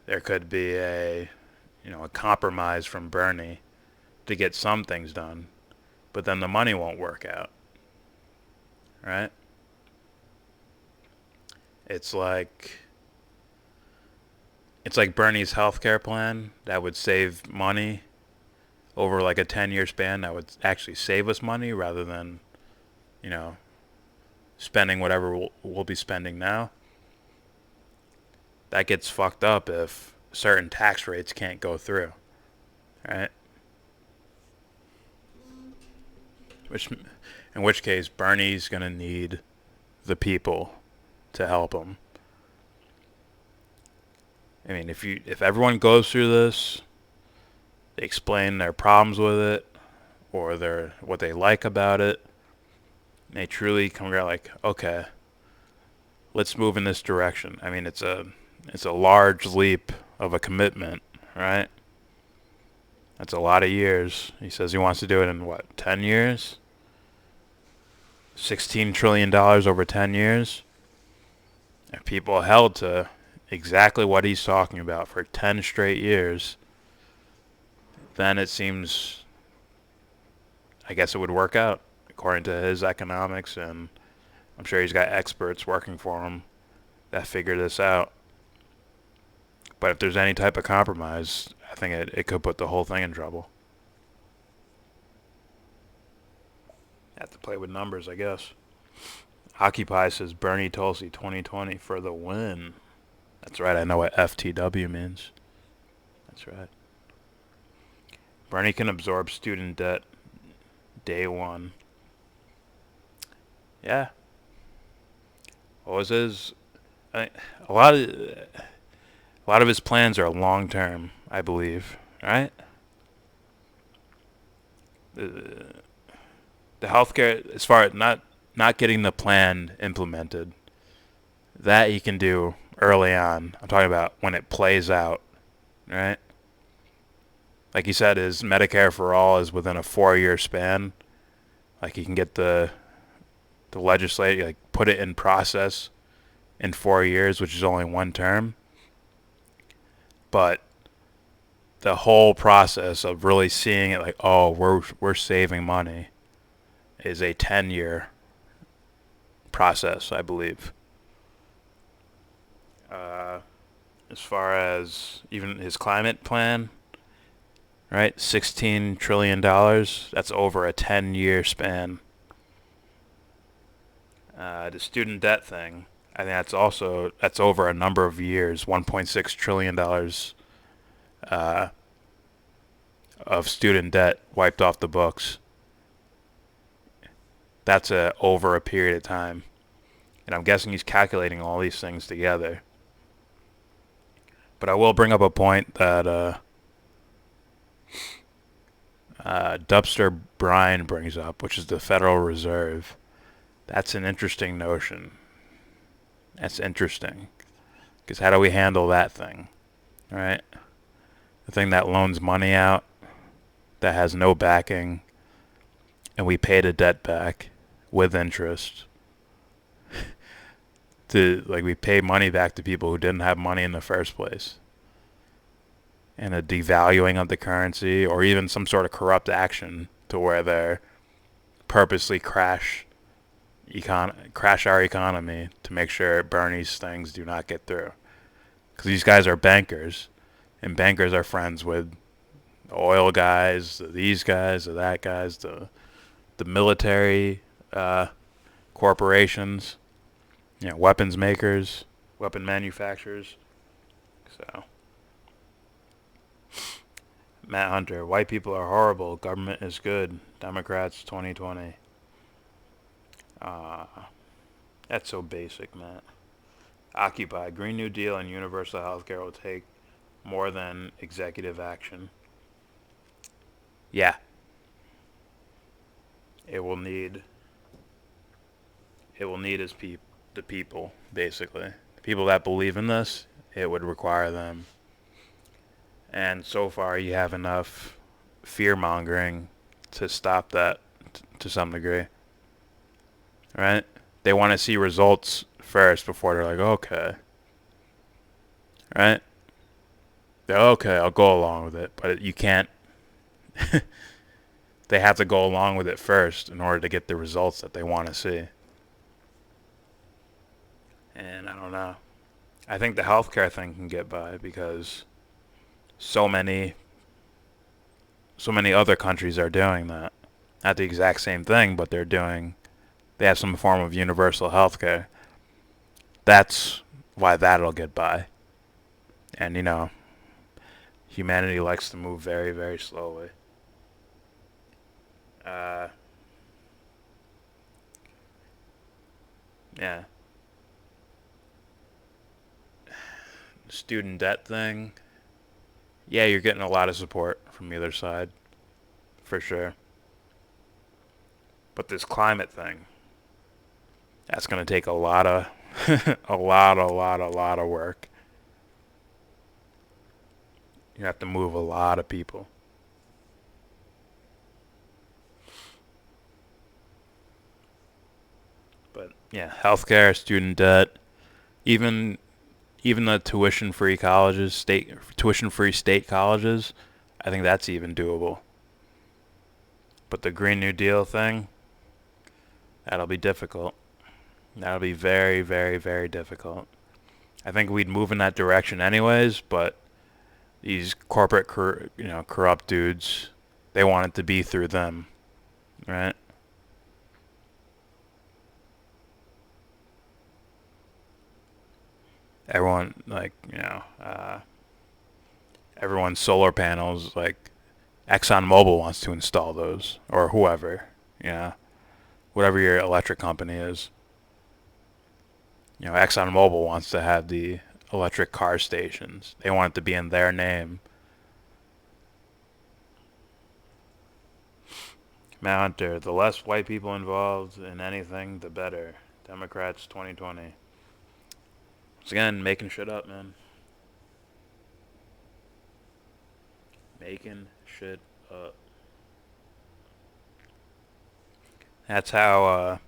there could be a compromise from Bernie to get some things done, but then the money won't work out, right? It's like Bernie's healthcare plan that would save money over like a 10-year span, that would actually save us money rather than, spending whatever we'll be spending now. That gets fucked up if certain tax rates can't go through, right? In which case, Bernie's gonna need the people to help him. I mean, if everyone goes through this, they explain their problems with it, or what they like about it, and they truly come around like, okay, let's move in this direction. I mean, it's a large leap of a commitment, right? That's a lot of years. He says he wants to do it in 10 years? $16 trillion over 10 years? If people held to exactly what he's talking about for 10 straight years, then it seems, I guess it would work out according to his economics, and I'm sure he's got experts working for him that figure this out. But if there's any type of compromise, I think it could put the whole thing in trouble. Have to play with numbers, I guess. Occupy says Bernie Tulsi 2020 for the win. That's right, I know what FTW means. That's right. Bernie can absorb student debt day one. Yeah. what was his? I, a lot of his plans are long term, I believe. Right? The healthcare, as far as not getting the plan implemented, that he can do early on. I'm talking about when it plays out, right? Like he said, his Medicare for all is within a 4-year span. Like he can get the legislature, like put it in process in 4 years, which is only one term. But the whole process of really seeing it like, oh, we're saving money, is a 10-year process, I believe. As far as even his climate plan, right? $16 trillion. That's over a 10-year span. The student debt thing, I think that's over a number of years. $1.6 trillion of student debt wiped off the books. That's over a period of time. And I'm guessing he's calculating all these things together. But I will bring up a point that Dubster Bryan brings up, which is the Federal Reserve. That's an interesting notion. That's interesting. Because how do we handle that thing? Right? The thing that loans money out, that has no backing, and we pay the debt back with interest. We pay money back to people who didn't have money in the first place. And a devaluing of the currency, or even some sort of corrupt action to where they're purposely crash our economy to make sure Bernie's things do not get through. Because these guys are bankers, and bankers are friends with the oil guys, these guys, that guys, the military corporations, weapons makers, weapon manufacturers. So, Matt Hunter, white people are horrible, government is good, Democrats 2020. That's so basic, Matt. Occupy, Green New Deal and universal health care will take more than executive action. Yeah. It will need the people, basically. The people that believe in this, it would require them. And so far, you have enough fear-mongering to stop that to some degree. Right? They want to see results first before they're like, okay. Right? They're okay, I'll go along with it. But you can't. They have to go along with it first in order to get the results that they want to see. And I don't know. I think the healthcare thing can get by because so many other countries are doing that. Not the exact same thing, but they have some form of universal healthcare. That's why that'll get by. And, humanity likes to move very, very slowly. Yeah. Student debt thing. Yeah, you're getting a lot of support from either side. For sure. But this climate thing, that's going to take a lot of a lot of work. You have to move a lot of people. But yeah, healthcare, student debt, even the tuition-free colleges, tuition-free state colleges, I think that's even doable. But the Green New Deal thing, that'll be difficult. That'll be very, very, very difficult. I think we'd move in that direction anyways, but these corporate, corrupt dudes, they want it to be through them, right? Everyone, everyone's solar panels, ExxonMobil wants to install those, or whoever, whatever your electric company is. ExxonMobil wants to have the electric car stations. They want it to be in their name. Matt Hunter, the less white people involved in anything, the better. Democrats 2020. Once again, making shit up, man. Making shit up. That's how,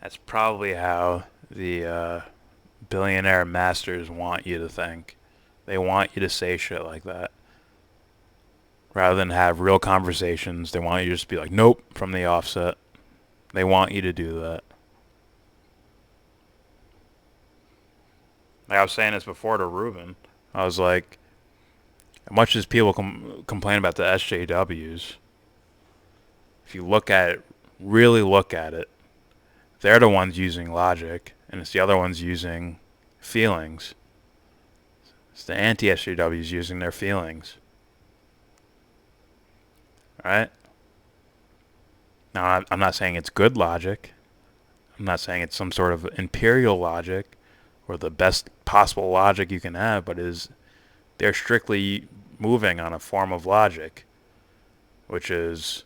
that's probably how the billionaire masters want you to think. They want you to say shit like that. Rather than have real conversations, they want you to just be like, nope, from the offset. They want you to do that. Like I was saying this before to Ruben. I was like, as much as people complain about the SJWs, if you look at it, really look at it, they're the ones using logic, and it's the other ones using feelings. It's the anti-SJWs using their feelings. Right? Now, I'm not saying it's good logic. I'm not saying it's some sort of imperial logic or the best possible logic you can have, but they're strictly moving on a form of logic, which is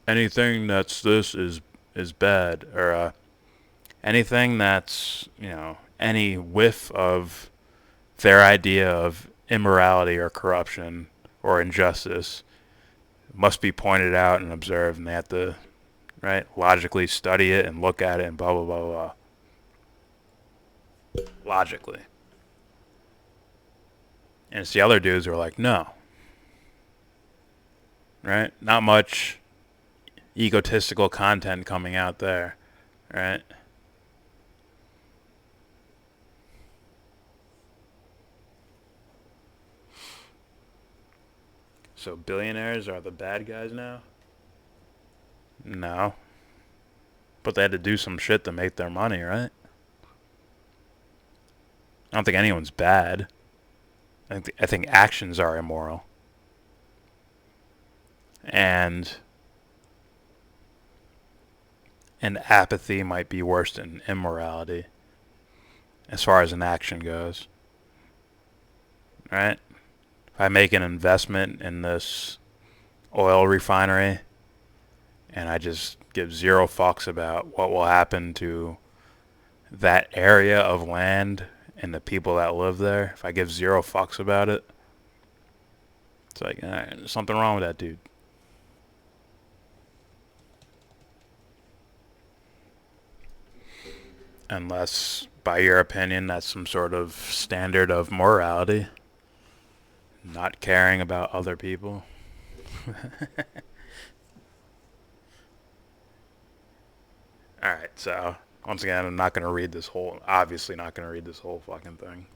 anything that's this is bad, or anything that's, any whiff of their idea of immorality or corruption or injustice must be pointed out and observed, and they have to, right, logically study it and look at it and blah, blah, blah, blah. Logically. And it's the other dudes who are like, no. Right? Not much egotistical content coming out there. Right? So billionaires are the bad guys now? No. But they had to do some shit to make their money, right? I don't think anyone's bad. I think actions are immoral. And apathy might be worse than immorality as far as an action goes. Right? If I make an investment in this oil refinery and I just give zero fucks about what will happen to that area of land and the people that live there, if I give zero fucks about it, it's like, there's something wrong with that dude. Unless, by your opinion, that's some sort of standard of morality. Not caring about other people. Alright, so once again, I'm not going to read this whole, obviously not going to read this whole fucking thing.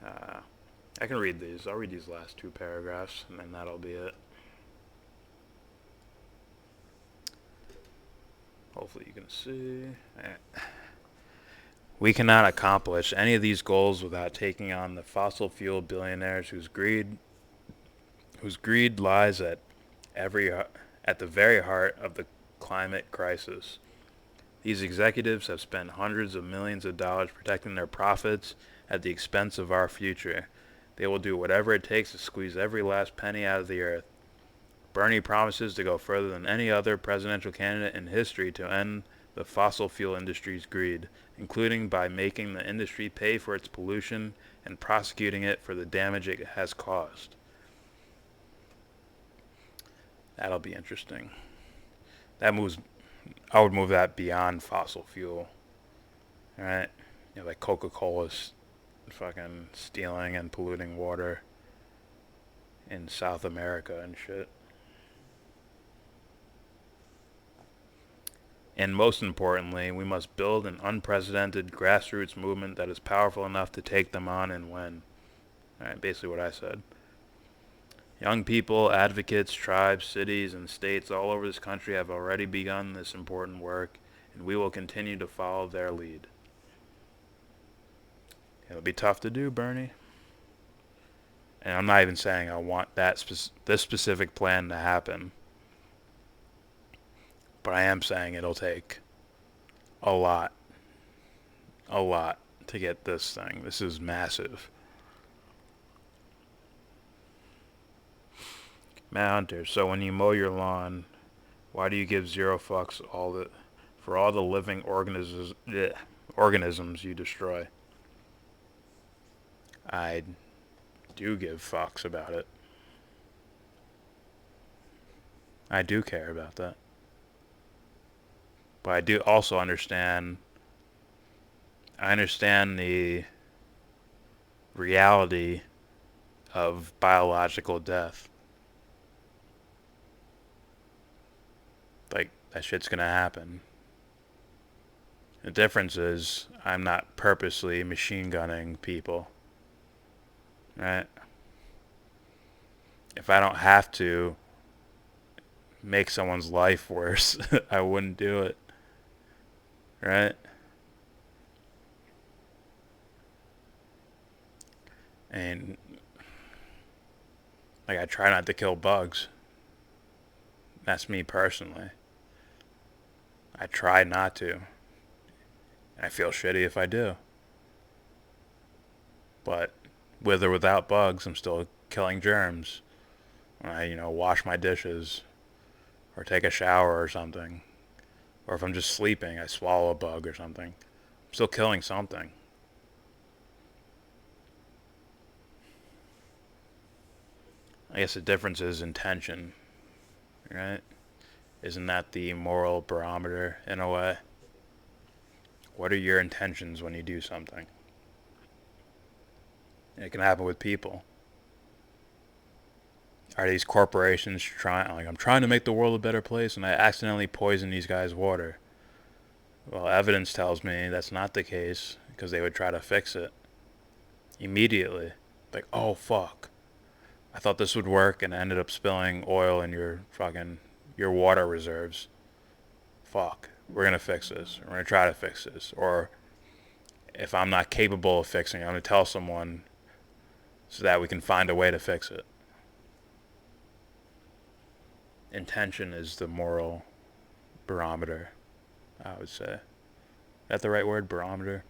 I can read these. I'll read these last two paragraphs, and then that'll be it. Hopefully you can see. We cannot accomplish any of these goals without taking on the fossil fuel billionaires whose greed lies at the very heart of the climate crisis. These executives have spent hundreds of millions of dollars protecting their profits at the expense of our future. They will do whatever it takes to squeeze every last penny out of the earth. Bernie promises to go further than any other presidential candidate in history to end the fossil fuel industry's greed, including by making the industry pay for its pollution and prosecuting it for the damage it has caused. That'll be interesting. I would move that beyond fossil fuel. Alright? Like Coca-Cola's fucking stealing and polluting water in South America and shit. And most importantly, we must build an unprecedented grassroots movement that is powerful enough to take them on and win. Alright, basically what I said. Young people, advocates, tribes, cities, and states all over this country have already begun this important work, and we will continue to follow their lead. It'll be tough to do, Bernie. And I'm not even saying I want this specific plan to happen. But I am saying it'll take a lot. A lot to get this thing. This is massive. Matt Hunter, so when you mow your lawn, why do you give zero fucks for all the living organisms you destroy? I do give fucks about it. I do care about that. But I do also understand. I understand the reality of biological death. Like, that shit's gonna happen. The difference is, I'm not purposely machine gunning people. Right? If I don't have to make someone's life worse, I wouldn't do it. Right? And, like, I try not to kill bugs. That's me personally. I try not to. And I feel shitty if I do. But with or without bugs, I'm still killing germs. When I, wash my dishes or take a shower or something. Or if I'm just sleeping, I swallow a bug or something. I'm still killing something. I guess the difference is intention, right? Isn't that the moral barometer in a way? What are your intentions when you do something? It can happen with people. Are these corporations I'm trying to make the world a better place and I accidentally poison these guys' water? Well, evidence tells me that's not the case because they would try to fix it immediately. Like, oh fuck, I thought this would work and I ended up spilling oil in your water reserves. Fuck, we're gonna fix this. We're gonna try to fix this. Or if I'm not capable of fixing it, I'm gonna tell someone so that we can find a way to fix it. Intention is the moral barometer, I would say. Is that the right word, barometer?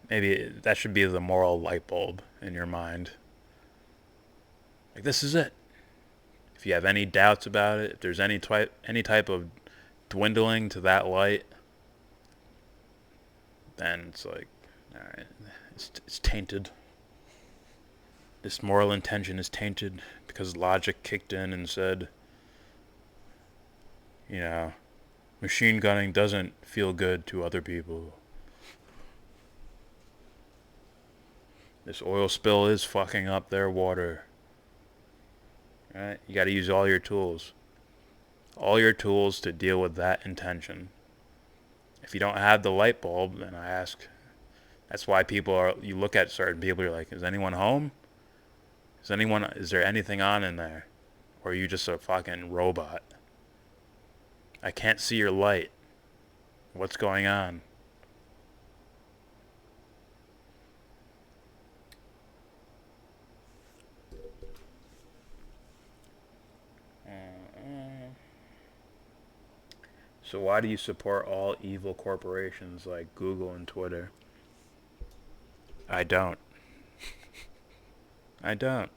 Maybe that should be the moral light bulb in your mind. Like, this is it. If you have any doubts about it, if there's any type of dwindling to that light, then it's like, all right, it's tainted. This moral intention is tainted because logic kicked in and said, machine gunning doesn't feel good to other people. This oil spill is fucking up their water. Right? You got to use all your tools. All your tools to deal with that intention. If you don't have the light bulb, then I ask. That's why you look at certain people, you're like, is anyone home? Is there anything on in there? Or are you just a fucking robot? I can't see your light. What's going on? So why do you support all evil corporations like Google and Twitter? I don't. I don't.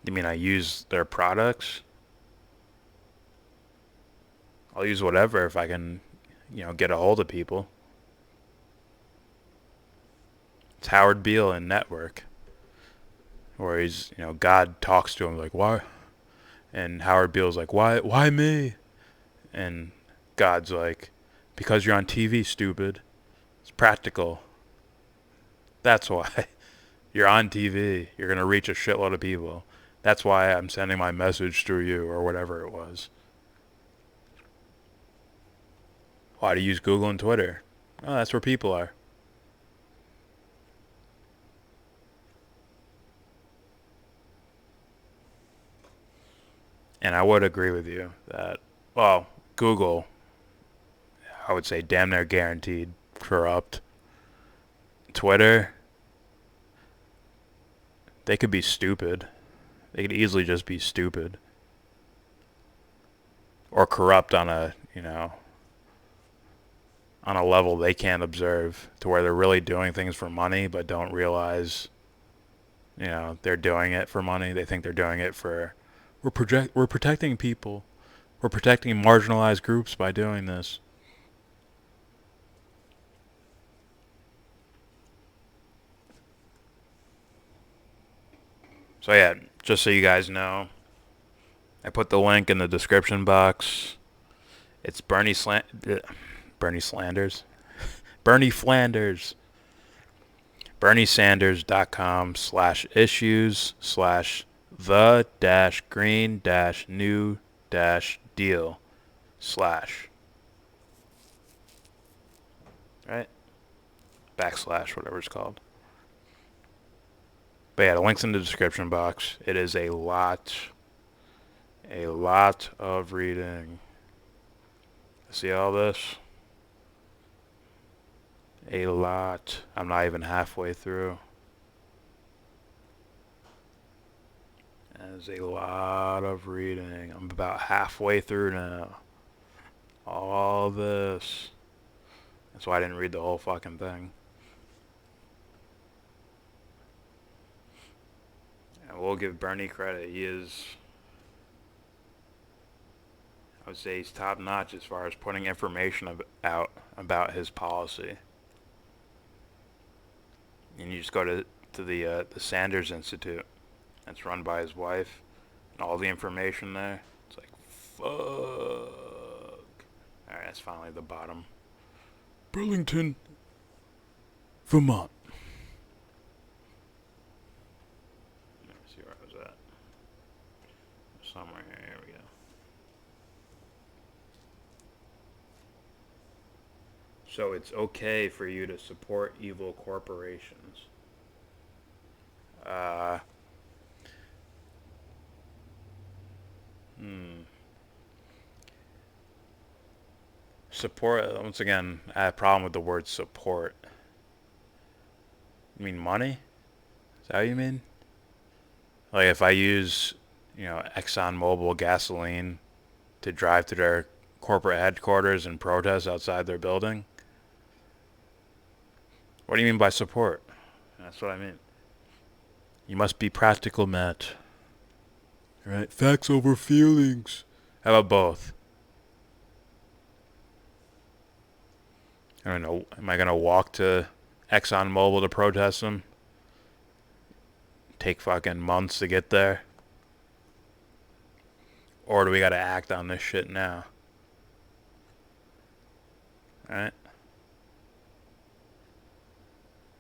You mean I use their products? I'll use whatever if I can, get a hold of people. It's Howard Beale in Network. Where he's, God talks to him like, why? And Howard Beale's like, why me? And God's like, because you're on TV, stupid. It's practical. That's why. You're on TV. You're going to reach a shitload of people. That's why I'm sending my message through you, or whatever it was. Why do you use Google and Twitter? Oh, that's where people are. And I would agree with you that, well, Google, I would say damn near guaranteed corrupt. Twitter, They could be stupid. They could easily just be stupid. Or corrupt on a, on a level they can't observe, to where they're really doing things for money but don't realize, they're doing it for money. They think they're doing it for, we're protecting people. We're protecting marginalized groups by doing this. So yeah, just so you guys know, I put the link in the description box. It's Bernie Slanders. Bernie Flanders. BernieSanders.com/issues/the-green-new-deal/ right? / whatever it's called. But yeah, the link's in the description box. It is a lot of reading. See all this? A lot. I'm not even halfway through. That is a lot of reading. I'm about halfway through now. All this. That's why I didn't read the whole fucking thing. And we'll give Bernie credit. He is, I would say, he's top notch as far as putting information out about his policy. And you just go to the Sanders Institute. That's run by his wife, and all the information there. It's like, fuck. Alright, that's finally the bottom. Burlington, Vermont. Let me see where I was at. Somewhere here. Here we go. So it's okay for you to support evil corporations. Support, once again, I have a problem with the word support. You mean money? Is that what you mean? Like if I use, ExxonMobil gasoline to drive to their corporate headquarters and protest outside their building? What do you mean by support? That's what I mean. You must be practical, Matt. Right? Facts over feelings. How about both? I don't know. Am I going to walk to ExxonMobil to protest them? Take fucking months to get there? Or do we got to act on this shit now? Alright?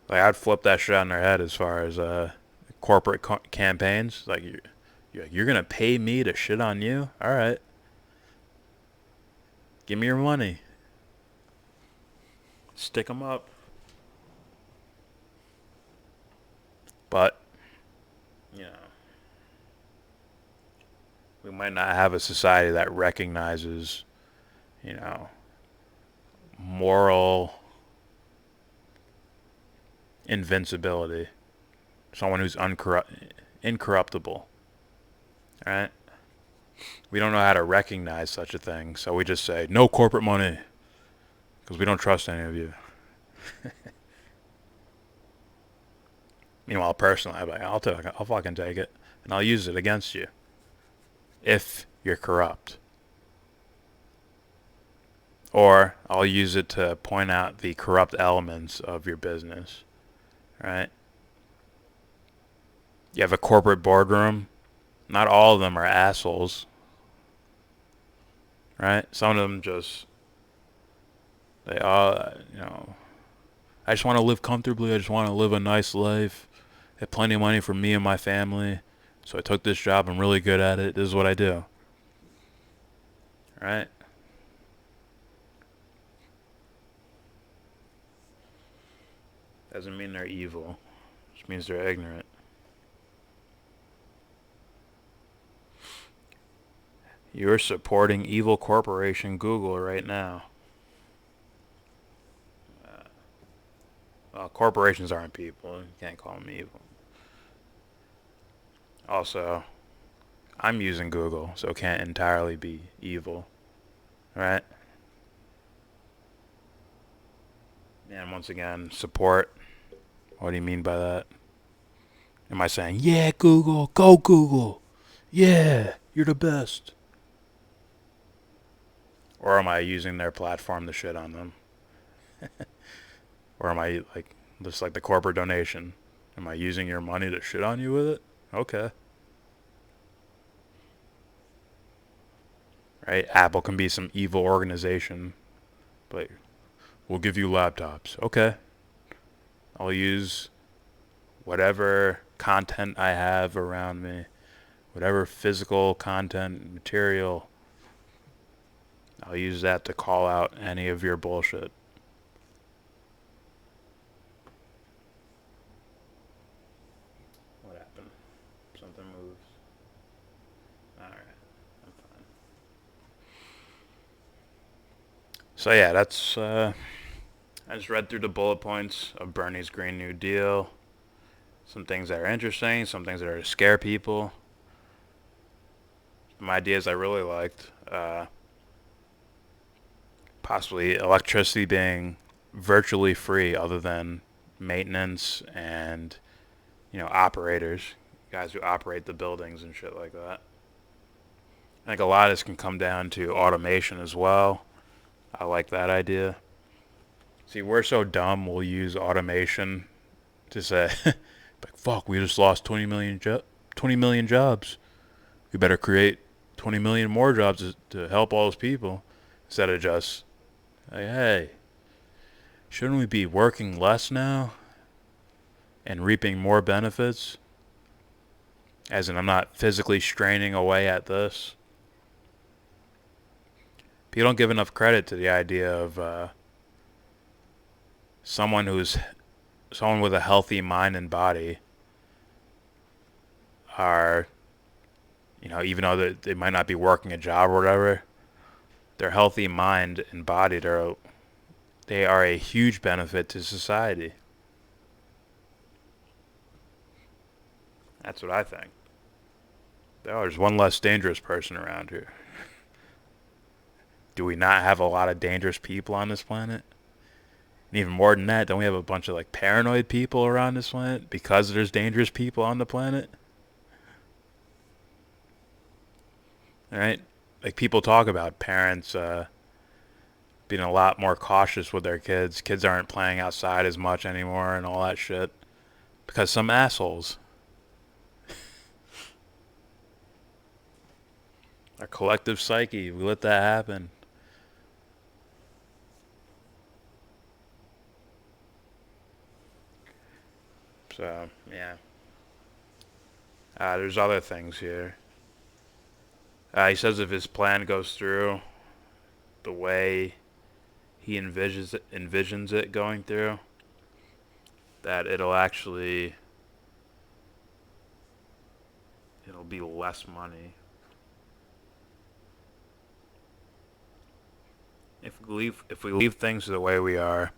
Like, I'd flip that shit on their head as far as corporate campaigns. Like, you're going to pay me to shit on you? Alright. Give me your money. Stick them up. But, we might not have a society that recognizes, moral invincibility. Someone who's incorruptible. Alright? We don't know how to recognize such a thing, so we just say, no corporate money. Because we don't trust any of you. Meanwhile, personally, I'm like, I'll fucking take it. And I'll use it against you. If you're corrupt. Or I'll use it to point out the corrupt elements of your business. Right? You have a corporate boardroom. Not all of them are assholes. Right? Some of them just... They all, I just want to live comfortably. I just want to live a nice life. Have plenty of money for me and my family. So I took this job. I'm really good at it. This is what I do. Right? Doesn't mean they're evil. Just means they're ignorant. You're supporting evil corporation Google right now. Well, corporations aren't people. You can't call them evil. Also, I'm using Google, so it can't entirely be evil, right? And once again, support. What do you mean by that? Am I saying, yeah, Google, go Google, yeah, you're the best? Or am I using their platform to shit on them? Or am I like, just like the corporate donation? Am I using your money to shit on you with it? Okay. Right? Apple can be some evil organization. But we'll give you laptops. Okay. I'll use whatever content I have around me, whatever physical content, material. I'll use that to call out any of your bullshit. What happened? Something moves. Alright, I'm fine. So yeah, that's I just read through the bullet points of Bernie's Green New Deal. Some things that are interesting, some things that are to scare people. Some ideas I really liked. Possibly electricity being virtually free other than maintenance and, operators, guys who operate the buildings and shit like that. I think a lot of this can come down to automation as well. I like that idea. See, we're so dumb, we'll use automation to say, like, fuck, we just lost 20 million jobs. We better create 20 million more jobs to help all those people. Instead of just, like, hey, shouldn't we be working less now and reaping more benefits? As in, I'm not physically straining away at this. People don't give enough credit to the idea of someone with a healthy mind and body are, even though they might not be working a job or whatever, their healthy mind and body, they are a huge benefit to society. That's what I think. There's one less dangerous person around here. Do we not have a lot of dangerous people on this planet? And even more than that, don't we have a bunch of paranoid people around this planet because there's dangerous people on the planet? Alright? People talk about parents being a lot more cautious with their kids. Kids aren't playing outside as much anymore and all that shit. Because some assholes. Our collective psyche, we let that happen. So, yeah. There's other things here. He says if his plan goes through the way he envisions it going through, that it'll be less money. If we leave things the way we are,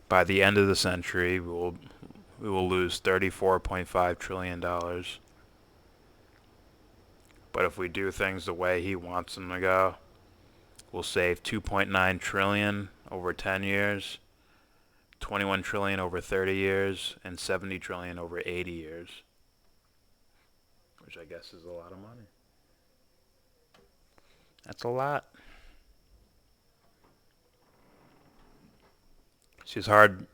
by the end of the century, we will lose $34.5 trillion. But if we do things the way he wants them to go, we'll save $2.9 trillion over 10 years, $21 trillion over 30 years, and $70 trillion over 80 years. Which I guess is a lot of money. That's a lot. It's hard.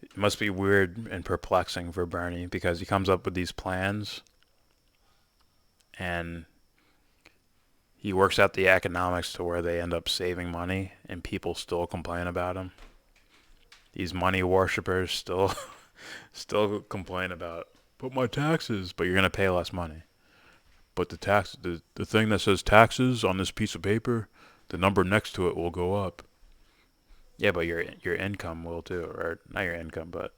It must be weird and perplexing for Bernie because he comes up with these plans and he works out the economics to where they end up saving money and people still complain about him. These money worshippers still complain about, but my taxes, but you're going to pay less money. But the thing that says taxes on this piece of paper, the number next to it will go up. Yeah, but your income will too, or not your income, but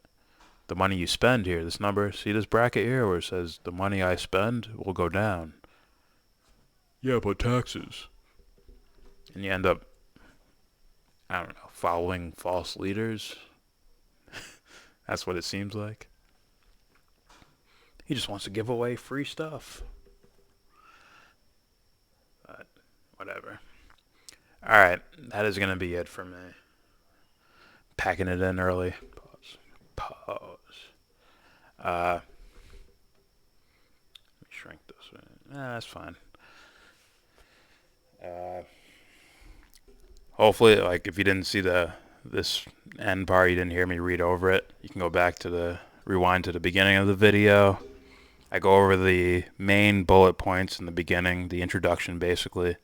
the money you spend here, this number, see this bracket here where it says the money I spend will go down. Yeah, but taxes. And you end up, I don't know, following false leaders. That's what it seems like. He just wants to give away free stuff. But whatever. Alright, that is going to be it for me. Packing it in early. Pause. Let me shrink this one. That's fine. Hopefully, like, if you didn't see this end part, you didn't hear me read over it, you can go back to rewind to the beginning of the video. I go over the main bullet points in the beginning, the introduction basically. I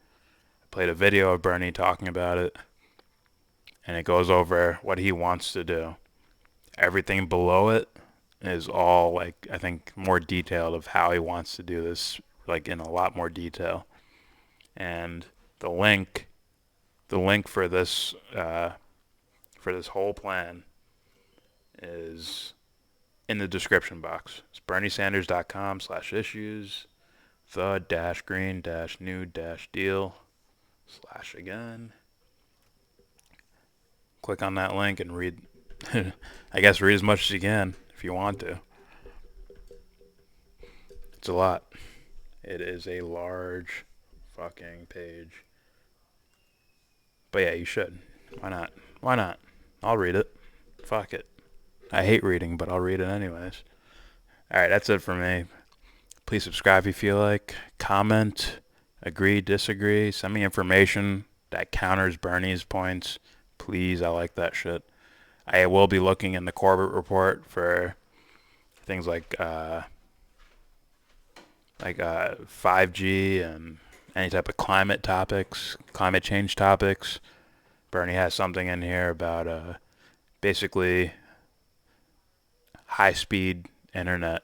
played a video of Bernie talking about it, and it goes over what he wants to do. Everything below it is all, like, I think more detailed of how he wants to do this, like, in a lot more detail. And the link for this whole plan is in the description box. It's berniesanders.com/issues, the-green-new-deal /again. Click on that link and read, I guess read as much as you can if you want to. It's a lot. It is a large fucking page. But yeah, you should. Why not? Why not? I'll read it. Fuck it. I hate reading, but I'll read it anyways. Alright, that's it for me. Please subscribe if you feel like. Comment. Agree, disagree. Send me information that counters Bernie's points. Please, I like that shit. I will be looking in the Corbett report for things like 5G and any type of climate change topics. Bernie has something in here about basically high-speed internet,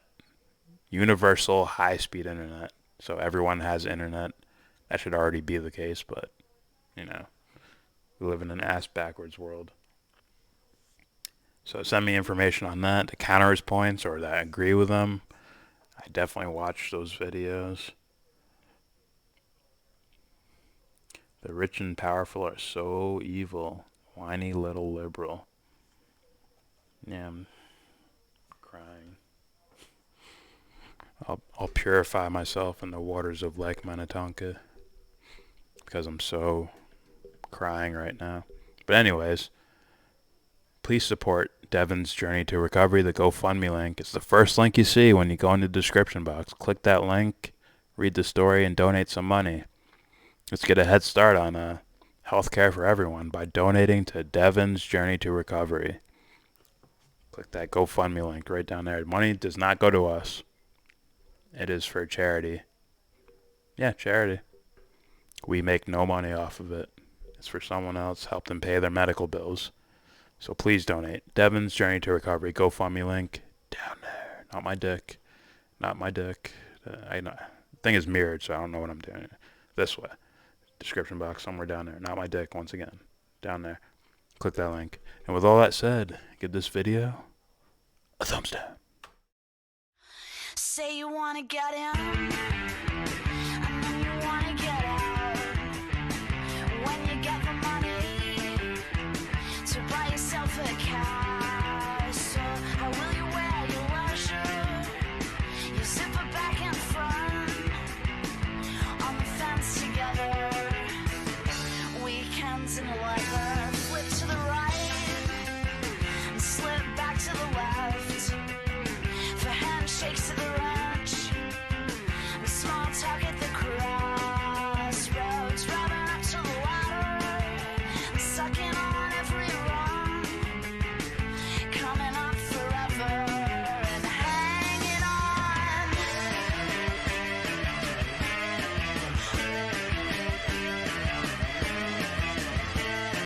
universal high-speed internet. So everyone has internet. That should already be the case, but, you know, we live in an ass-backwards world. So send me information on that to counter his points or that I agree with them. I definitely watch those videos. The rich and powerful are so evil. Whiny little liberal. Yeah, I'm crying. I'll purify myself in the waters of Lake Minnetonka because I'm so crying right now. But anyways, please support Devon's journey to recovery. The GoFundMe link. It's the first link you see when you go in the description box. Click that link, read the story, and donate some money. Let's get a head start on healthcare for everyone by donating to Devon's journey to recovery. Click that GoFundMe link right down there. Money does not go to us. It is for charity. Yeah, charity. We make no money off of it. It's for someone else. Help them pay their medical bills. So please donate. Devon's journey to recovery. GoFundMe link down there. Not my dick. Not my dick. I know. The thing is mirrored, so I don't know what I'm doing. This way. Description box somewhere down there. Not my dick, once again. Down there. Click that link. And with all that said, give this video a thumbs down. Say you wanna get in, and then you wanna get out. When you get the money to buy yourself a castle, how will you wear your leisure? You zipper back and front on the fence together. Weekends in leather, flip to the right.